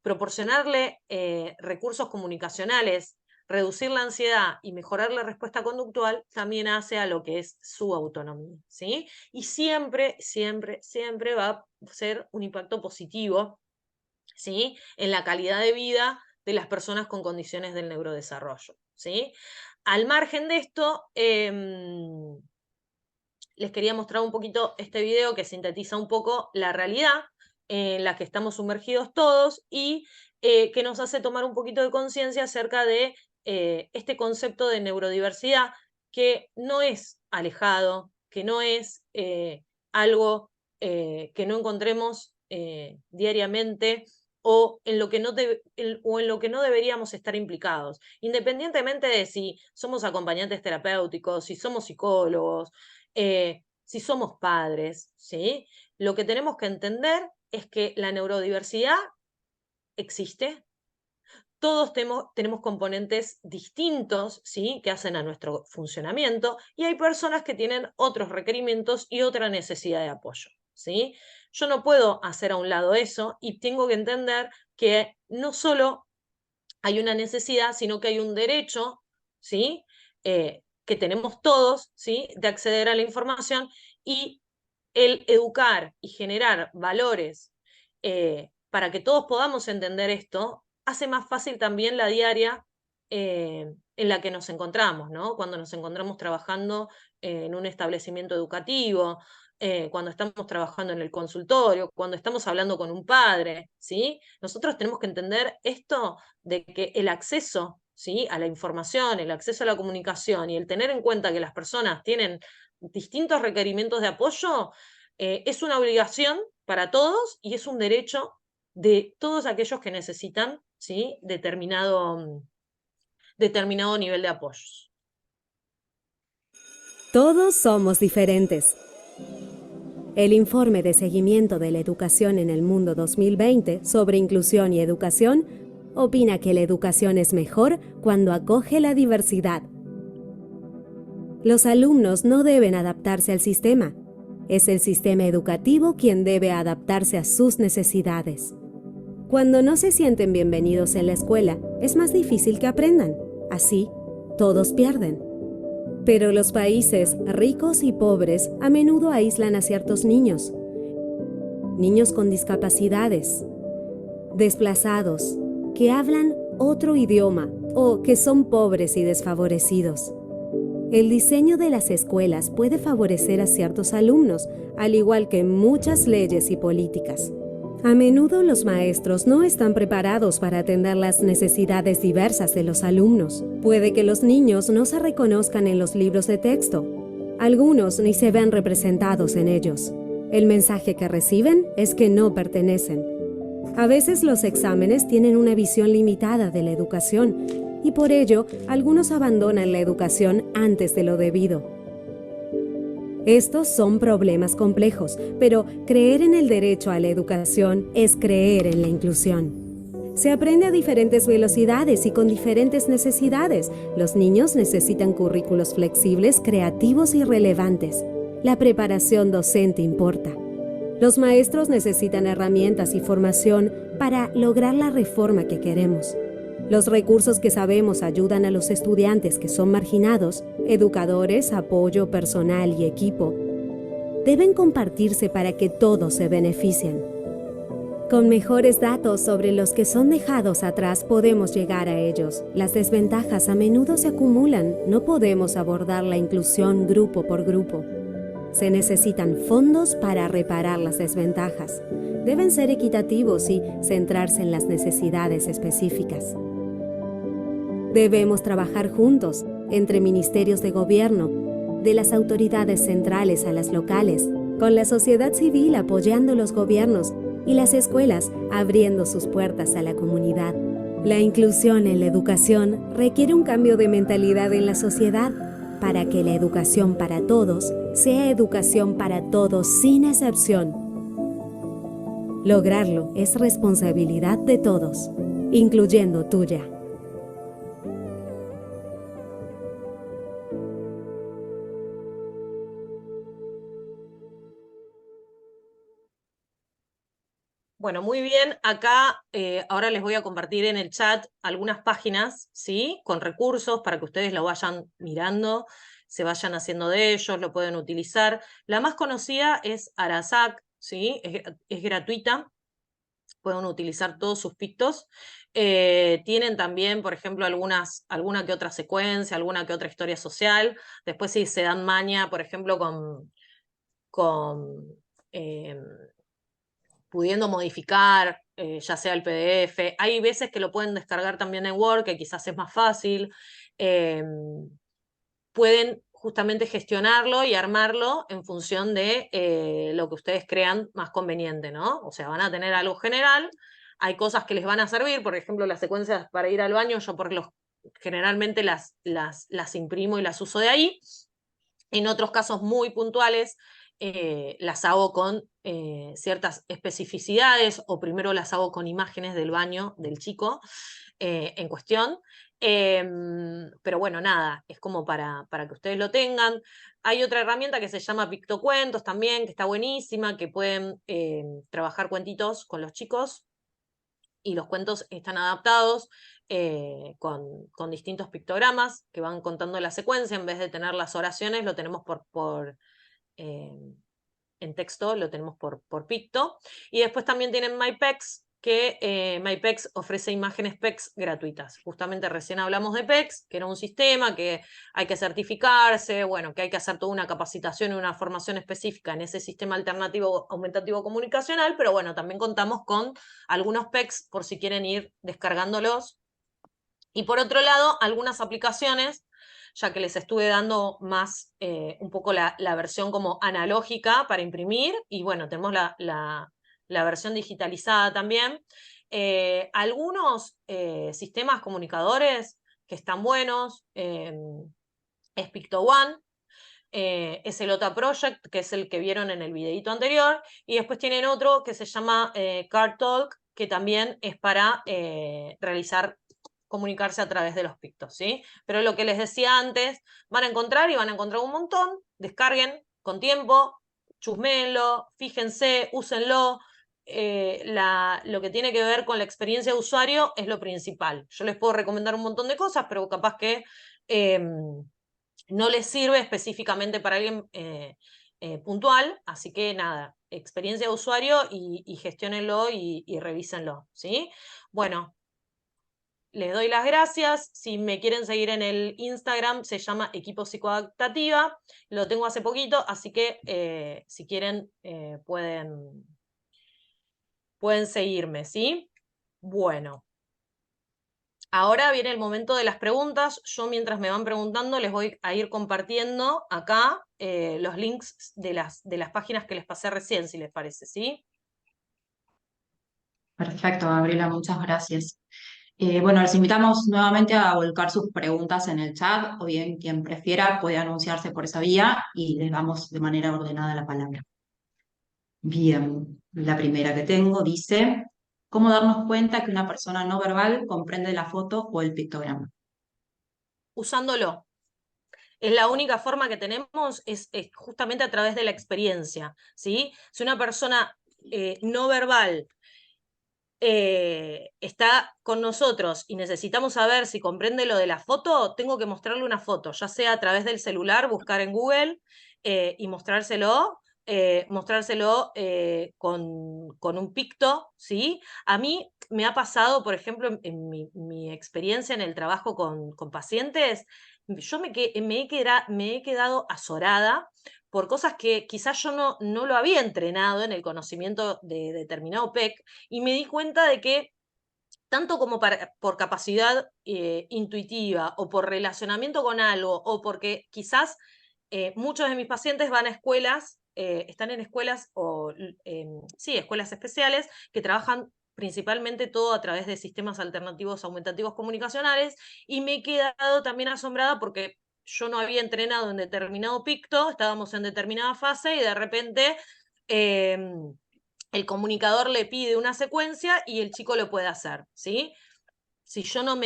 Proporcionarle recursos comunicacionales, reducir la ansiedad y mejorar la respuesta conductual también hace a lo que es su autonomía, ¿sí? Y siempre, siempre, siempre va a ser un impacto positivo, ¿sí?, en la calidad de vida de las personas con condiciones del neurodesarrollo, ¿sí? Al margen de esto, les quería mostrar un poquito este video que sintetiza un poco la realidad en la que estamos sumergidos todos y que nos hace tomar un poquito de conciencia acerca de este concepto de neurodiversidad que no es alejado, que no es algo que no encontremos diariamente o en lo que no deberíamos estar implicados, independientemente de si somos acompañantes terapéuticos, si somos psicólogos, si somos padres, ¿sí? Lo que tenemos que entender es que la neurodiversidad existe. Todos tenemos componentes distintos, ¿sí?, que hacen a nuestro funcionamiento, y hay personas que tienen otros requerimientos y otra necesidad de apoyo, ¿sí? Yo no puedo hacer a un lado eso y tengo que entender que no solo hay una necesidad, sino que hay un derecho, ¿sí?, que tenemos todos, ¿sí?, de acceder a la información, y el educar y generar valores para que todos podamos entender esto, hace más fácil también la diaria en la que nos encontramos, ¿no? Cuando nos encontramos trabajando en un establecimiento educativo, cuando estamos trabajando en el consultorio, cuando estamos hablando con un padre, ¿sí? Nosotros tenemos que entender esto de que el acceso, ¿sí?, a la información, el acceso a la comunicación y el tener en cuenta que las personas tienen distintos requerimientos de apoyo, es una obligación para todos y es un derecho de todos aquellos que necesitan, ¿sí?, determinado nivel de apoyos. Todos somos diferentes. El informe de seguimiento de la educación en el mundo 2020 sobre inclusión y educación opina que la educación es mejor cuando acoge la diversidad. Los alumnos no deben adaptarse al sistema. Es el sistema educativo quien debe adaptarse a sus necesidades. Cuando no se sienten bienvenidos en la escuela, es más difícil que aprendan. Así, todos pierden. Pero los países ricos y pobres a menudo aíslan a ciertos niños. Niños con discapacidades, desplazados, que hablan otro idioma o que son pobres y desfavorecidos. El diseño de las escuelas puede favorecer a ciertos alumnos, al igual que muchas leyes y políticas. A menudo los maestros no están preparados para atender las necesidades diversas de los alumnos. Puede que los niños no se reconozcan en los libros de texto. Algunos ni se ven representados en ellos. El mensaje que reciben es que no pertenecen. A veces los exámenes tienen una visión limitada de la educación y por ello algunos abandonan la educación antes de lo debido. Estos son problemas complejos, pero creer en el derecho a la educación es creer en la inclusión. Se aprende a diferentes velocidades y con diferentes necesidades. Los niños necesitan currículos flexibles, creativos y relevantes. La preparación docente importa. Los maestros necesitan herramientas y formación para lograr la reforma que queremos. Los recursos que sabemos ayudan a los estudiantes que son marginados, educadores, apoyo personal y equipo, deben compartirse para que todos se beneficien. Con mejores datos sobre los que son dejados atrás podemos llegar a ellos. Las desventajas a menudo se acumulan, no podemos abordar la inclusión grupo por grupo. Se necesitan fondos para reparar las desventajas. Deben ser equitativos y centrarse en las necesidades específicas. Debemos trabajar juntos, entre ministerios de gobierno, de las autoridades centrales a las locales, con la sociedad civil apoyando los gobiernos y las escuelas abriendo sus puertas a la comunidad. La inclusión en la educación requiere un cambio de mentalidad en la sociedad para que la educación para todos sea educación para todos sin excepción. Lograrlo es responsabilidad de todos, incluyendo tuya. Bueno, muy bien. Acá ahora les voy a compartir en el chat algunas páginas, ¿sí?, con recursos para que ustedes lo vayan mirando, se vayan haciendo de ellos, lo pueden utilizar. La más conocida es Arasac, ¿sí?, es gratuita, pueden utilizar todos sus pictos. Tienen también, por ejemplo, alguna que otra secuencia, alguna que otra historia social. Después sí se dan maña, por ejemplo, pudiendo modificar, ya sea el PDF. Hay veces que lo pueden descargar también en Word, que quizás es más fácil. Pueden justamente gestionarlo y armarlo en función de lo que ustedes crean más conveniente, ¿no? O sea, van a tener algo general, hay cosas que les van a servir, por ejemplo, las secuencias para ir al baño, yo generalmente las imprimo y las uso de ahí. En otros casos muy puntuales, las hago con ciertas especificidades, o primero las hago con imágenes del baño del chico en cuestión. Pero bueno, nada, es como para que ustedes lo tengan. Hay otra herramienta que se llama Pictocuentos también, que está buenísima, que pueden trabajar cuentitos con los chicos, y los cuentos están adaptados con distintos pictogramas que van contando la secuencia. En vez de tener las oraciones, lo tenemos en texto, lo tenemos por picto. Y después también tienen MyPex, que MyPex ofrece imágenes PEX gratuitas. Justamente recién hablamos de PEX, que era un sistema que hay que certificarse, bueno, que hay que hacer toda una capacitación y una formación específica en ese sistema alternativo aumentativo comunicacional, pero bueno, también contamos con algunos PEX por si quieren ir descargándolos. Y por otro lado, algunas aplicaciones, ya que les estuve dando más un poco la versión como analógica para imprimir, y bueno, tenemos la versión digitalizada también. Algunos sistemas comunicadores que están buenos, es Picto-One, es el OTA Project, que es el que vieron en el videito anterior, y después tienen otro que se llama CardTalk, que también es para comunicarse a través de los pictos, ¿sí? Pero lo que les decía antes, van a encontrar un montón, descarguen con tiempo, chusméenlo, fíjense, úsenlo. Lo que tiene que ver con la experiencia de usuario es lo principal. Yo les puedo recomendar un montón de cosas, pero capaz que no les sirve específicamente para alguien puntual, así que nada, experiencia de usuario y gestiónenlo y revísenlo, ¿sí? Bueno, les doy las gracias. Si me quieren seguir en el Instagram, se llama Equipo Psicoadaptativa. Lo tengo hace poquito, así que si quieren pueden seguirme, ¿sí? Bueno. Ahora viene el momento de las preguntas. Yo, mientras me van preguntando, les voy a ir compartiendo acá los links de las páginas que les pasé recién, si les parece, ¿sí? Perfecto, Gabriela, muchas gracias. Bueno, les invitamos nuevamente a volcar sus preguntas en el chat, o bien quien prefiera puede anunciarse por esa vía y les damos de manera ordenada la palabra. Bien, la primera que tengo dice, ¿cómo darnos cuenta que una persona no verbal comprende la foto o el pictograma? Usándolo. Es la única forma que tenemos, es justamente a través de la experiencia, ¿sí? Si una persona no verbal está con nosotros y necesitamos saber si comprende lo de la foto, tengo que mostrarle una foto, ya sea a través del celular, buscar en Google y mostrárselo con un picto, ¿sí? A mí me ha pasado, por ejemplo, en mi experiencia en el trabajo con pacientes, yo me he quedado azorada por cosas que quizás yo no lo había entrenado en el conocimiento de determinado PEC, y me di cuenta de que tanto como por capacidad intuitiva o por relacionamiento con algo, o porque quizás muchos de mis pacientes van a escuelas, están en escuelas sí, escuelas especiales que trabajan principalmente todo a través de sistemas alternativos aumentativos comunicacionales, y me he quedado también asombrada porque yo no había entrenado en determinado picto, estábamos en determinada fase y de repente el comunicador le pide una secuencia y el chico lo puede hacer, ¿sí? Si yo no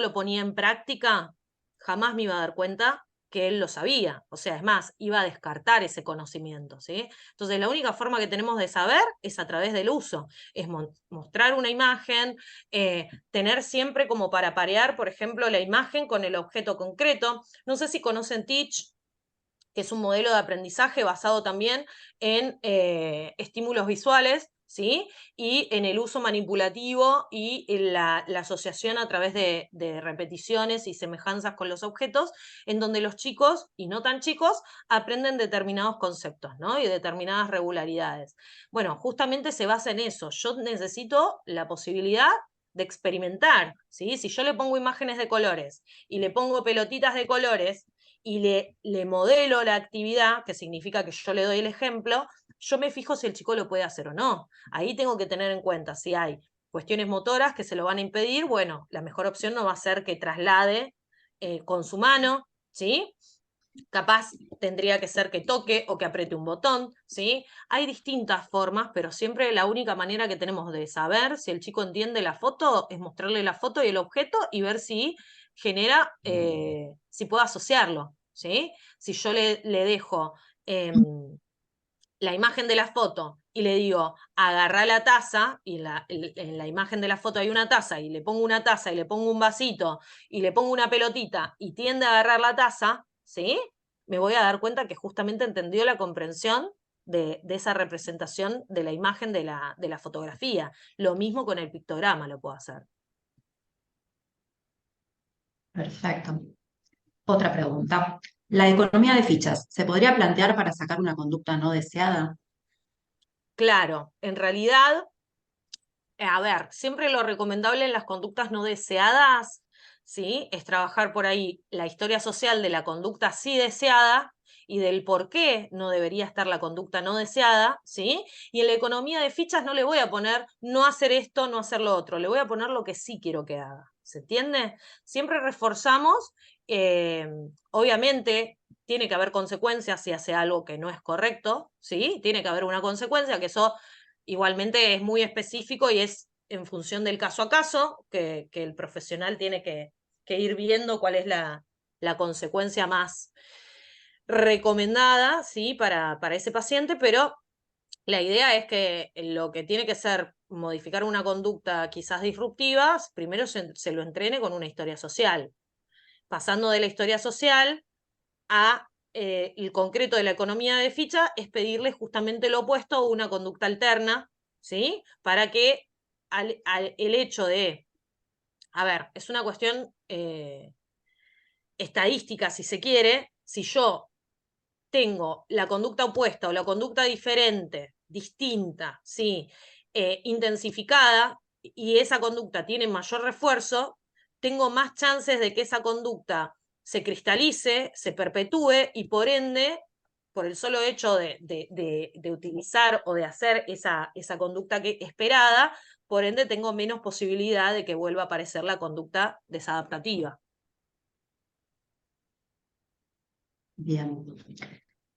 lo ponía en práctica, jamás me iba a dar cuenta que él lo sabía. O sea, es más, iba a descartar ese conocimiento, ¿sí? Entonces, la única forma que tenemos de saber es a través del uso. Es mostrar una imagen, tener siempre como para parear, por ejemplo, la imagen con el objeto concreto. No sé si conocen Teach, que es un modelo de aprendizaje basado también en estímulos visuales, ¿sí? Y en el uso manipulativo y en la asociación a través de repeticiones y semejanzas con los objetos, en donde los chicos, y no tan chicos, aprenden determinados conceptos, ¿no? Y determinadas regularidades. Bueno, justamente se basa en eso. Yo necesito la posibilidad de experimentar, ¿sí? Si yo le pongo imágenes de colores y le pongo pelotitas de colores y le modelo la actividad, que significa que yo le doy el ejemplo, yo me fijo si el chico lo puede hacer o no. Ahí tengo que tener en cuenta si hay cuestiones motoras que se lo van a impedir. Bueno, la mejor opción no va a ser que traslade con su mano, ¿sí? capaz tendría que ser que toque o que apriete un botón, ¿sí? Hay distintas formas, pero siempre la única manera que tenemos de saber si el chico entiende la foto es mostrarle la foto y el objeto y ver si genera, si puedo asociarlo, ¿sí? Si yo le dejo la imagen de la foto y le digo, agarrá la taza, y en la imagen de la foto hay una taza, y le pongo una taza, y le pongo un vasito, y le pongo una pelotita, y tiende a agarrar la taza, ¿sí? Me voy a dar cuenta que justamente entendió la comprensión de esa representación de la imagen de la fotografía. Lo mismo con el pictograma lo puedo hacer. Perfecto. Otra pregunta. ¿La economía de fichas se podría plantear para sacar una conducta no deseada? Claro, en realidad, a ver, siempre lo recomendable en las conductas no deseadas, ¿sí? Es trabajar por ahí la historia social de la conducta sí deseada y del por qué no debería estar la conducta no deseada, ¿sí? Y en la economía de fichas no le voy a poner no hacer esto, no hacer lo otro, le voy a poner lo que sí quiero que haga, ¿se entiende? Siempre reforzamos, obviamente tiene que haber consecuencias si hace algo que no es correcto, ¿sí? Tiene que haber una consecuencia, que eso igualmente es muy específico y es en función del caso a caso, que el profesional tiene que ir viendo cuál es la consecuencia más recomendada, ¿sí? Para ese paciente, pero la idea es que lo que tiene que ser modificar una conducta quizás disruptiva, primero se lo entrene con una historia social. Pasando de la historia social a el concreto de la economía de ficha, es pedirle justamente lo opuesto a una conducta alterna, ¿sí? Para que el hecho de, a ver, es una cuestión estadística, si se quiere, si yo tengo la conducta opuesta o la conducta diferente, distinta, ¿sí? Intensificada, y esa conducta tiene mayor refuerzo, tengo más chances de que esa conducta se cristalice, se perpetúe y por ende, por el solo hecho de utilizar o de hacer esa conducta esperada, por ende tengo menos posibilidad de que vuelva a aparecer la conducta desadaptativa. Bien.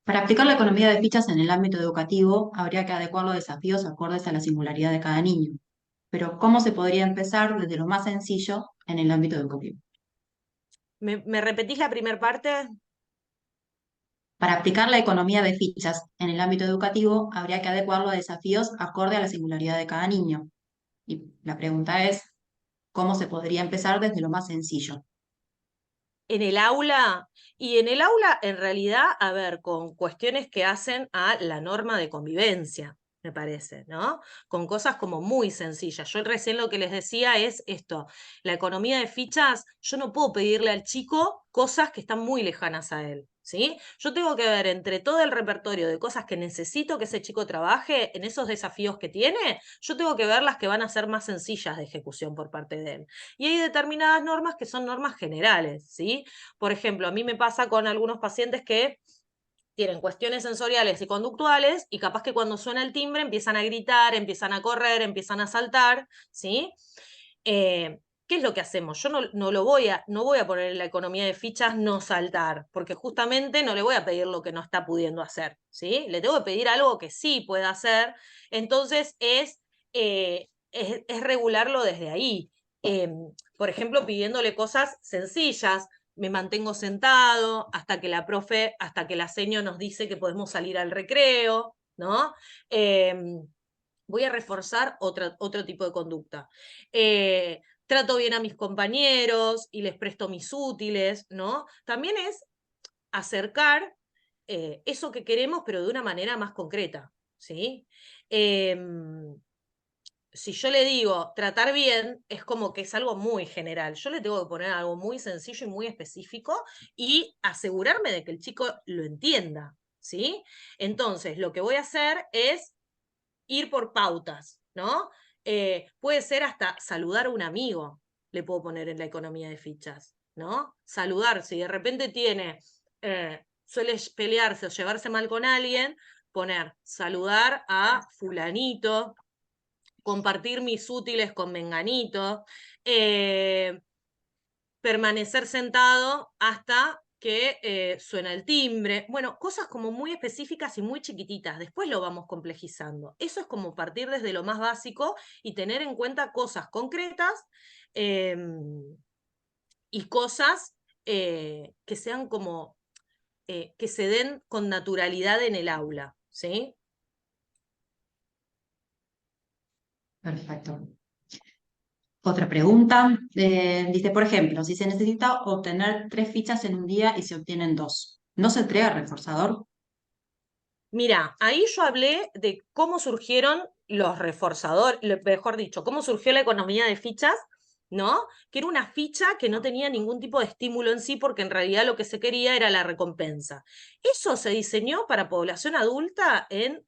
Para aplicar la economía de fichas en el ámbito educativo, habría que adecuar los desafíos acordes a la singularidad de cada niño. Pero, ¿cómo se podría empezar desde lo más sencillo en el ámbito educativo? ¿Me repetís la primera parte? Para aplicar la economía de fichas en el ámbito educativo, habría que adecuar los desafíos acorde a la singularidad de cada niño. Y la pregunta es, ¿cómo se podría empezar desde lo más sencillo? En el aula, y en el aula en realidad, a ver, con cuestiones que hacen a la norma de convivencia, me parece, ¿no? Con cosas como muy sencillas. Yo recién lo que les decía es esto, la economía de fichas, yo no puedo pedirle al chico cosas que están muy lejanas a él, ¿sí? Yo tengo que ver entre todo el repertorio de cosas que necesito que ese chico trabaje en esos desafíos que tiene, yo tengo que ver las que van a ser más sencillas de ejecución por parte de él. Y hay determinadas normas que son normas generales, ¿sí? Por ejemplo, a mí me pasa con algunos pacientes que tienen cuestiones sensoriales y conductuales y capaz que cuando suena el timbre empiezan a gritar, empiezan a correr, empiezan a saltar, ¿sí? ¿Qué es lo que hacemos? Yo no voy a poner en la economía de fichas no saltar, porque justamente no le voy a pedir lo que no está pudiendo hacer, ¿sí? Le tengo que pedir algo que sí pueda hacer, entonces es regularlo desde ahí. Por ejemplo, pidiéndole cosas sencillas, me mantengo sentado hasta que hasta que la seño nos dice que podemos salir al recreo, ¿no? Voy a reforzar otro tipo de conducta. Trato bien a mis compañeros y les presto mis útiles, ¿no? También es acercar eso que queremos, pero de una manera más concreta, ¿sí? Si yo le digo tratar bien, es como que es algo muy general. Yo le tengo que poner algo muy sencillo y muy específico y asegurarme de que el chico lo entienda, ¿sí? Entonces, lo que voy a hacer es ir por pautas, ¿no? Puede ser hasta saludar a un amigo, le puedo poner en la economía de fichas, ¿no? Saludar, si de repente suele pelearse o llevarse mal con alguien, poner saludar a fulanito, compartir mis útiles con menganito, permanecer sentado hasta que suena el timbre. Bueno, cosas como muy específicas y muy chiquititas. Después lo vamos complejizando. Eso es como partir desde lo más básico y tener en cuenta cosas concretas y cosas que sean como, que se den con naturalidad en el aula, ¿sí? Perfecto. Otra pregunta. Dice, por ejemplo, si se necesita obtener 3 fichas en un día y se obtienen 2, ¿no se entrega reforzador? Mira, ahí yo hablé de cómo surgieron los reforzadores, mejor dicho, cómo surgió la economía de fichas, ¿no? Que era una ficha que no tenía ningún tipo de estímulo en sí, porque en realidad lo que se quería era la recompensa. Eso se diseñó para población adulta en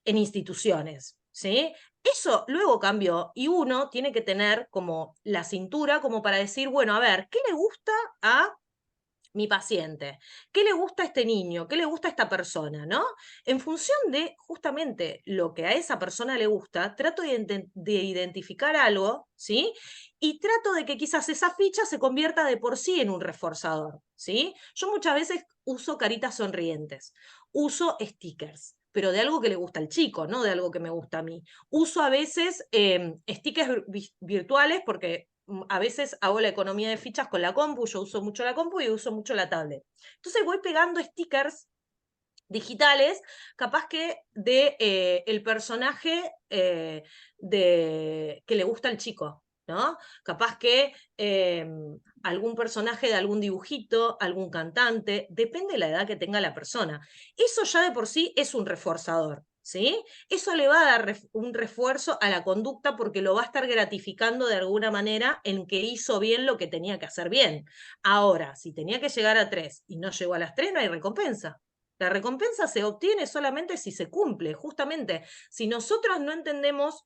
instituciones, ¿sí? Eso luego cambió y uno tiene que tener como la cintura como para decir, bueno, a ver, ¿qué le gusta a mi paciente? ¿Qué le gusta a este niño? ¿Qué le gusta a esta persona? ¿No? En función de justamente lo que a esa persona le gusta, trato de identificar algo, ¿sí? Y trato de que quizás esa ficha se convierta de por sí en un reforzador, ¿sí? Yo muchas veces uso caritas sonrientes, uso stickers, pero de algo que le gusta al chico, no de algo que me gusta a mí. Uso a veces stickers virtuales porque a veces hago la economía de fichas con la compu, yo uso mucho la compu y uso mucho la tablet. Entonces voy pegando stickers digitales, capaz que de el personaje que le gusta al chico, ¿no? Capaz que algún personaje de algún dibujito, algún cantante, depende de la edad que tenga la persona. Eso ya de por sí es un reforzador, ¿sí? Eso le va a dar un refuerzo a la conducta porque lo va a estar gratificando de alguna manera en que hizo bien lo que tenía que hacer bien. Ahora, si tenía que llegar a 3 y no llegó a las 3, no hay recompensa. La recompensa se obtiene solamente si se cumple. Justamente, si nosotros no entendemos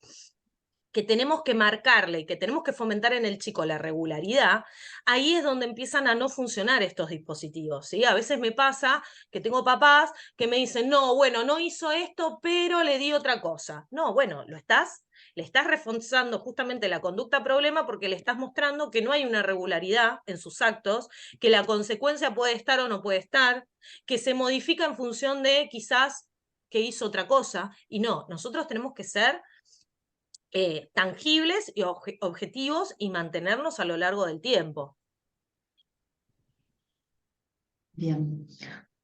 que tenemos que marcarle y que tenemos que fomentar en el chico la regularidad, ahí es donde empiezan a no funcionar estos dispositivos, ¿sí? A veces me pasa que tengo papás que me dicen, no, bueno, no hizo esto, pero le di otra cosa. No, bueno, le estás reforzando justamente la conducta problema porque le estás mostrando que no hay una regularidad en sus actos, que la consecuencia puede estar o no puede estar, que se modifica en función de quizás que hizo otra cosa. Y no, nosotros tenemos que ser tangibles y objetivos y mantenernos a lo largo del tiempo. Bien.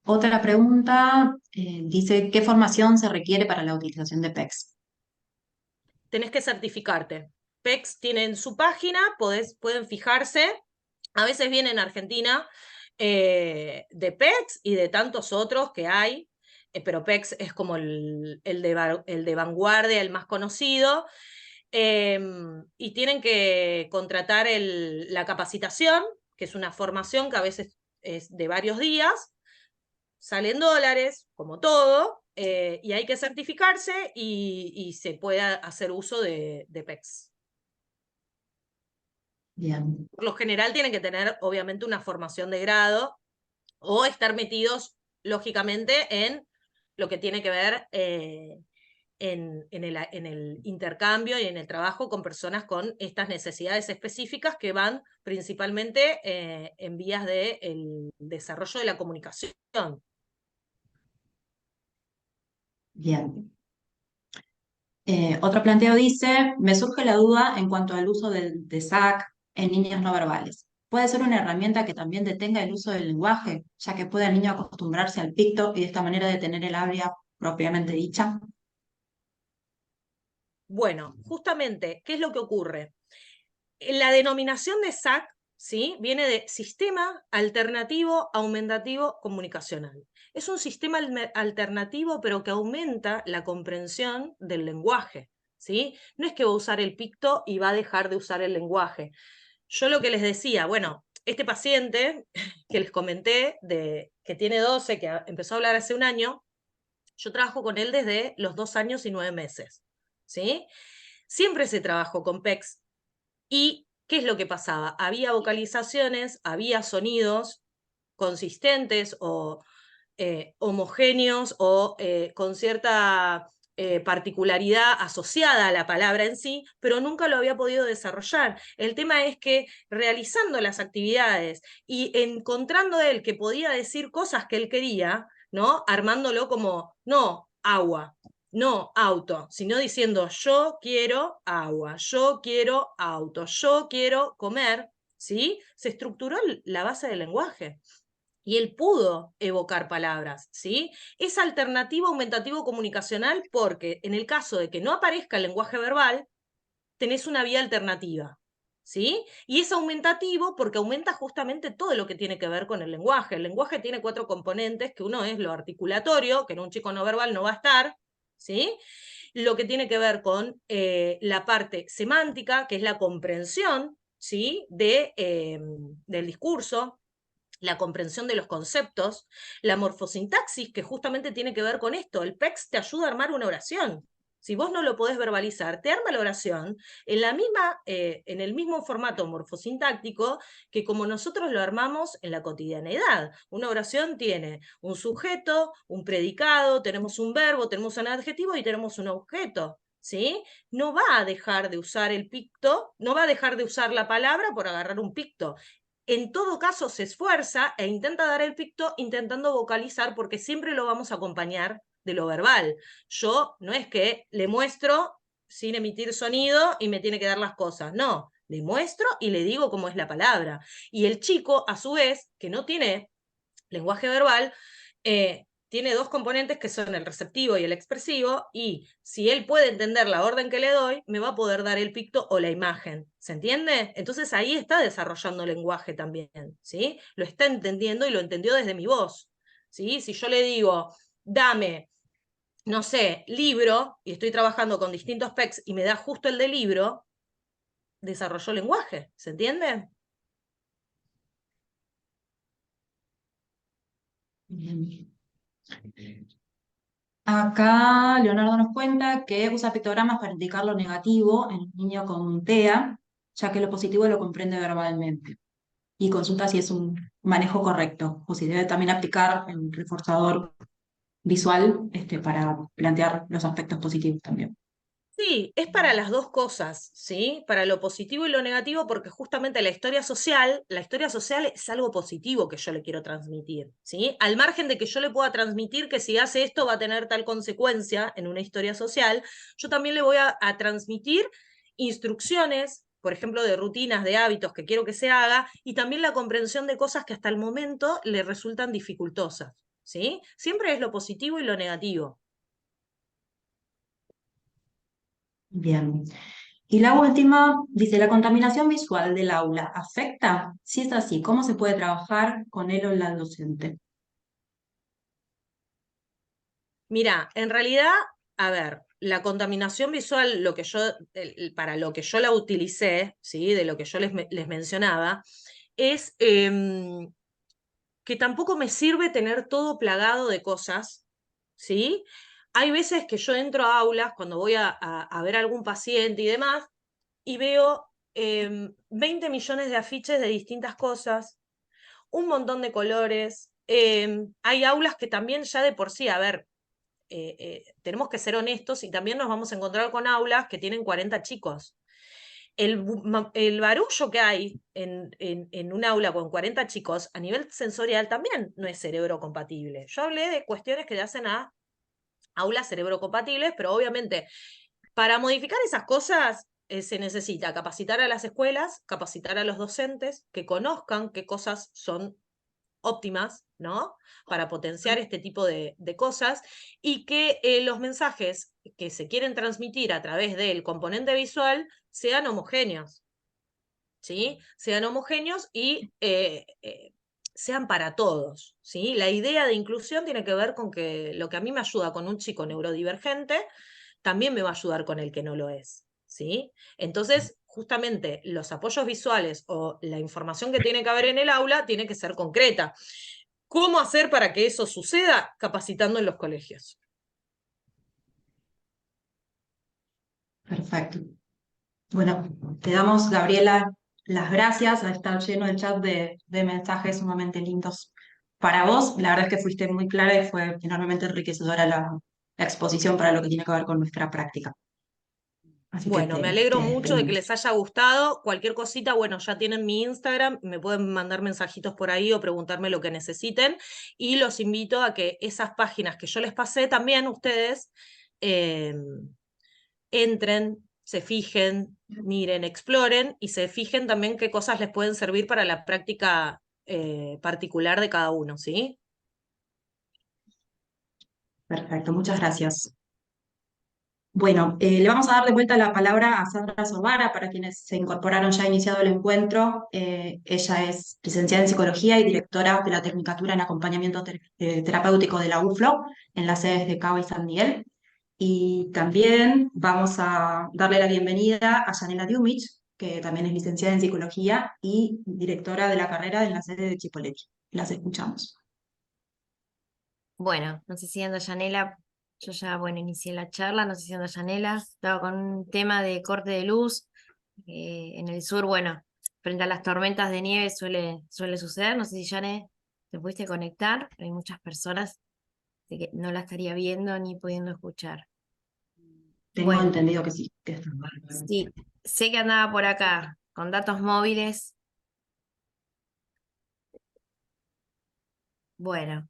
Otra pregunta dice, ¿qué formación se requiere para la utilización de PECS? Tenés que certificarte. PECS tienen su página, pueden fijarse. A veces viene en Argentina de PECS y de tantos otros que hay, pero PECS es como el de vanguardia, el más conocido. Y tienen que contratar la capacitación, que es una formación que a veces es de varios días, salen dólares, como todo, y hay que certificarse y se puede hacer uso de PECS. Bien. Por lo general tienen que tener, obviamente, una formación de grado o estar metidos, lógicamente, en lo que tiene que ver en el intercambio y en el trabajo con personas con estas necesidades específicas que van principalmente en vías del desarrollo de la comunicación. Bien. Otro planteo dice, me surge la duda en cuanto al uso de SAC en niños no verbales. ¿Puede ser una herramienta que también detenga el uso del lenguaje, ya que pueda el niño acostumbrarse al picto y de esta manera detener el habla propiamente dicha? Bueno, justamente, ¿qué es lo que ocurre? La denominación de SAC, ¿sí?, viene de Sistema Alternativo Aumentativo Comunicacional. Es un sistema alternativo, pero que aumenta la comprensión del lenguaje, ¿sí? No es que va a usar el picto y va a dejar de usar el lenguaje. Yo lo que les decía, bueno, este paciente que les comenté, que tiene 12, que empezó a hablar hace un año, yo trabajo con él desde los 2 años y 9 meses, ¿sí? Siempre se trabajó con PECS. ¿Y qué es lo que pasaba? Había vocalizaciones, había sonidos consistentes o homogéneos o con cierta particularidad asociada a la palabra en sí, pero nunca lo había podido desarrollar. El tema es que realizando las actividades y encontrando él que podía decir cosas que él quería, ¿no? Armándolo como, no, agua, no auto, sino diciendo yo quiero agua, yo quiero auto, yo quiero comer, ¿sí? Se estructuró la base del lenguaje. Y él pudo evocar palabras, ¿sí? Es alternativo aumentativo comunicacional porque en el caso de que no aparezca el lenguaje verbal, tenés una vía alternativa, ¿sí? Y es aumentativo porque aumenta justamente todo lo que tiene que ver con el lenguaje. El lenguaje tiene 4 componentes, que uno es lo articulatorio, que en un chico no verbal no va a estar, ¿sí? Lo que tiene que ver con la parte semántica, que es la comprensión, ¿sí? Del discurso, la comprensión de los conceptos, la morfosintaxis, que justamente tiene que ver con esto. El PEX te ayuda a armar una oración. Si vos no lo podés verbalizar, te arma la oración en el mismo formato morfosintáctico que como nosotros lo armamos en la cotidianeidad. Una oración tiene un sujeto, un predicado, tenemos un verbo, tenemos un adjetivo y tenemos un objeto. ¿Sí? No va a dejar de usar el picto, no va a dejar de usar la palabra por agarrar un picto. En todo caso se esfuerza e intenta dar el picto intentando vocalizar porque siempre lo vamos a acompañar de lo verbal. Yo no es que le muestro sin emitir sonido y me tiene que dar las cosas, no, le muestro y le digo cómo es la palabra. Y el chico, a su vez, que no tiene lenguaje verbal, tiene 2 componentes que son el receptivo y el expresivo, y si él puede entender la orden que le doy, me va a poder dar el picto o la imagen. ¿Se entiende? Entonces ahí está desarrollando lenguaje también, ¿sí? Lo está entendiendo y lo entendió desde mi voz, ¿sí? Si yo le digo, dame, no sé, libro, y estoy trabajando con distintos PECs y me da justo el de libro, desarrolló lenguaje, ¿se entiende? Bien. Acá Leonardo nos cuenta que usa pictogramas para indicar lo negativo en un niño con TEA, ya que lo positivo lo comprende verbalmente. Y consulta si es un manejo correcto, o si debe también aplicar el reforzador visual para plantear los aspectos positivos también. Sí, es para las 2 cosas, ¿sí? Para lo positivo y lo negativo, porque justamente la historia social es algo positivo que yo le quiero transmitir, ¿sí? Al margen de que yo le pueda transmitir que si hace esto va a tener tal consecuencia en una historia social, yo también le voy a transmitir instrucciones, por ejemplo, de rutinas, de hábitos que quiero que se haga, y también la comprensión de cosas que hasta el momento le resultan dificultosas, ¿sí? Siempre es lo positivo y lo negativo. Bien. Y la última dice, ¿la contaminación visual del aula afecta? Si es así, ¿cómo se puede trabajar con él o la docente? Mira, en realidad, a ver, la contaminación visual, para lo que yo la utilicé, ¿sí? De lo que yo les mencionaba, es que tampoco me sirve tener todo plagado de cosas, ¿sí? Hay veces que yo entro a aulas cuando voy a ver a algún paciente y demás, y veo 20 millones de afiches de distintas cosas, un montón de colores. Hay aulas que también ya de por sí, a ver, tenemos que ser honestos y también nos vamos a encontrar con aulas que tienen 40 chicos. El barullo que hay en un aula con 40 chicos a nivel sensorial también no es cerebro compatible. Yo hablé de cuestiones que le hacen a aulas cerebro compatibles, pero obviamente para modificar esas cosas se necesita capacitar a las escuelas, capacitar a los docentes, que conozcan qué cosas son óptimas, ¿no? Para potenciar este tipo de cosas y que los mensajes que se quieren transmitir a través del componente visual sean homogéneos, ¿sí? Sean homogéneos y sean para todos, ¿sí? La idea de inclusión tiene que ver con que lo que a mí me ayuda con un chico neurodivergente, también me va a ayudar con el que no lo es, ¿sí? Entonces, justamente los apoyos visuales o la información que tiene que haber en el aula tiene que ser concreta. ¿Cómo hacer para que eso suceda? Capacitando en los colegios. Perfecto. Bueno, te damos, Gabriela, las gracias. Está lleno el chat de mensajes sumamente lindos para vos. La verdad es que fuiste muy clara y fue enormemente enriquecedora exposición para lo que tiene que ver con nuestra práctica. Así que Bueno, me alegro te mucho de que esperamos. les haya gustado. Cualquier cosita, bueno, ya tienen mi Instagram, me pueden mandar mensajitos por ahí o preguntarme lo que necesiten. Y los invito a que esas páginas que yo les pasé también ustedes eh, entren, se fijen, miren, exploren y se fijen también qué cosas les pueden servir para la práctica particular de cada uno, ¿sí? Perfecto, muchas gracias. Bueno, le vamos a dar de vuelta la palabra a Sandra Sobara para quienes se incorporaron ya iniciado el encuentro. Ella es licenciada en psicología y directora de la Tecnicatura en Acompañamiento Terapéutico de la UFLO en las sedes de Cava y San Miguel. Y también vamos a darle la bienvenida a Yanela Diumich, que también es licenciada en psicología y directora de la carrera en la sede de Chipoleti. Las escuchamos. Bueno, no sé si anda Yanela, yo ya, bueno, inicié la charla, no sé si anda Yanela, estaba con un tema de corte de luz, en el sur, bueno, frente a las tormentas de nieve suele suceder, no sé si Yane te pudiste conectar, pero hay muchas personas de que no la estaría viendo ni pudiendo escuchar. Tengo Bueno, entendido que sí. Que está. sí, sé que andaba por acá con datos móviles, bueno.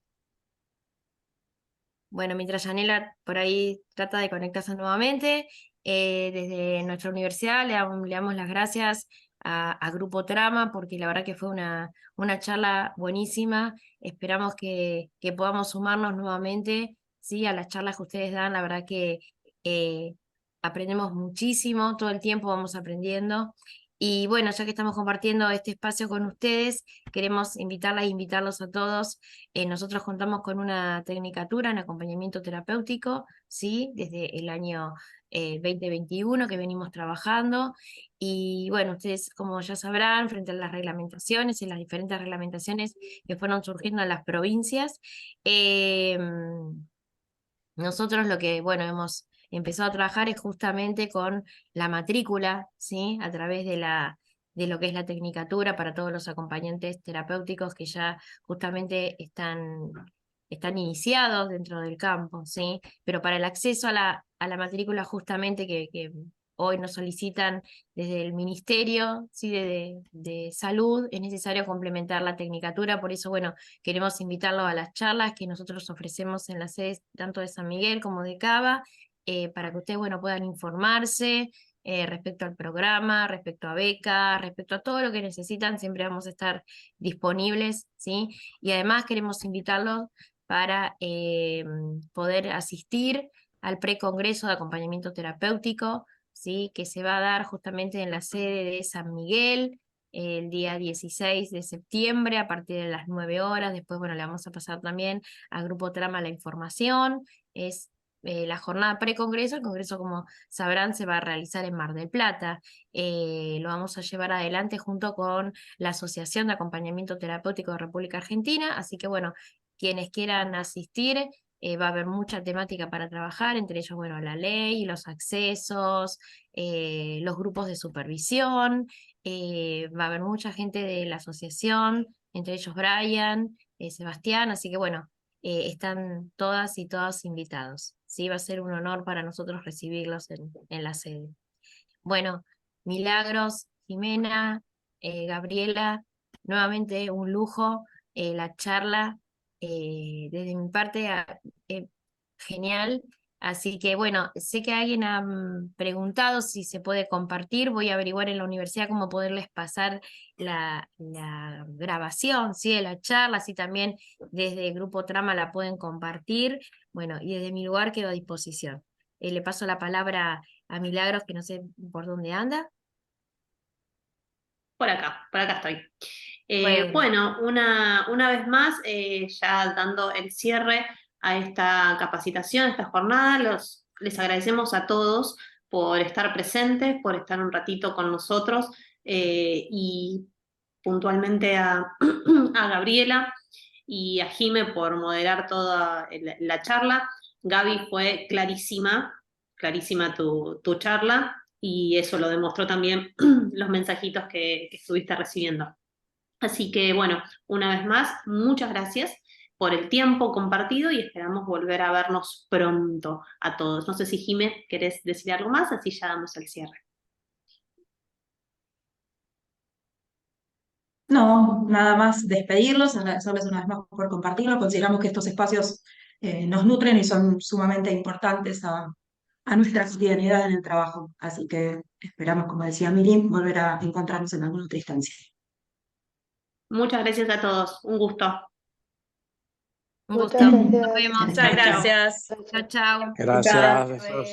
Bueno, mientras Yanela por ahí trata de conectarse nuevamente, desde nuestra universidad le damos las gracias a Grupo Trama porque la verdad que fue una charla buenísima. Esperamos que podamos sumarnos nuevamente, ¿sí? A las charlas que ustedes dan. La verdad que eh, aprendemos muchísimo, todo el tiempo vamos aprendiendo. Y bueno, ya que estamos compartiendo este espacio con ustedes, queremos invitarlas e invitarlos a todos. Nosotros contamos con una tecnicatura en acompañamiento terapéutico, ¿sí? Desde el año 2021 que venimos trabajando. Y bueno, ustedes como ya sabrán, frente a las reglamentaciones y las diferentes reglamentaciones que fueron surgiendo en las provincias, nosotros lo que, bueno, hemos empezado a trabajar es justamente con la matrícula, ¿sí? A través de lo que es la tecnicatura para todos los acompañantes terapéuticos que ya justamente están iniciados dentro del campo, ¿sí? Pero para el acceso a la matrícula justamente que hoy nos solicitan desde el Ministerio, ¿sí? de Salud, es necesario complementar la tecnicatura, por eso, bueno, queremos invitarlos a las charlas que nosotros ofrecemos en las sedes tanto de San Miguel como de Cava, para que ustedes, bueno, puedan informarse respecto al programa, respecto a becas, respecto a todo lo que necesitan, siempre vamos a estar disponibles, ¿sí? Y además queremos invitarlos para poder asistir al precongreso de acompañamiento terapéutico, ¿sí? Que se va a dar justamente en la sede de San Miguel, el día 16 de septiembre a partir de las 9 horas. Después, bueno, le vamos a pasar también al Grupo Trama la información. Es la jornada precongreso. El congreso, como sabrán, se va a realizar en Mar del Plata. Lo vamos a llevar adelante junto con la Asociación de Acompañamiento Terapéutico de República Argentina. Así que, bueno, quienes quieran asistir, va a haber mucha temática para trabajar, entre ellos, bueno, la ley, los accesos, los grupos de supervisión. Va a haber mucha gente de la asociación, entre ellos Brian, Sebastián, así que bueno, están todas y todos invitados. ¿Sí? Va a ser un honor para nosotros recibirlos en la sede. Bueno, Milagros, Jimena, Gabriela, nuevamente un lujo la charla. Desde mi parte, genial. Así que bueno, sé que alguien ha preguntado si se puede compartir. Voy a averiguar en la universidad cómo poderles pasar la grabación, ¿sí? De la charla, así también desde el Grupo Trama la pueden compartir. Bueno, y desde mi lugar quedo a disposición. Le paso la palabra a Milagros, que no sé por dónde anda. Por acá estoy. Bueno, Bueno, una vez más, ya dando el cierre a esta capacitación, a esta jornada, les agradecemos a todos por estar presentes, por estar un ratito con nosotros y puntualmente a Gabriela y a Jime por moderar toda la charla. Gaby, fue clarísima tu charla y eso lo demostró también los mensajitos que estuviste recibiendo. Así que bueno, una vez más, muchas gracias por el tiempo compartido y esperamos volver a vernos pronto a todos. No sé si Jimé, querés decir algo más, así ya damos el cierre. No, nada más despedirlos, agradecerles una vez más por compartirlo. Consideramos que estos espacios nos nutren y son sumamente importantes a nuestra cotidianidad en el trabajo. Así que esperamos, como decía Miri, volver a encontrarnos en alguna otra instancia. Muchas gracias a todos, un gusto. Un Muchas gusto. gracias. Nos vemos. Muchas Chao, chao. gracias. Chao, chao. Gracias, besos.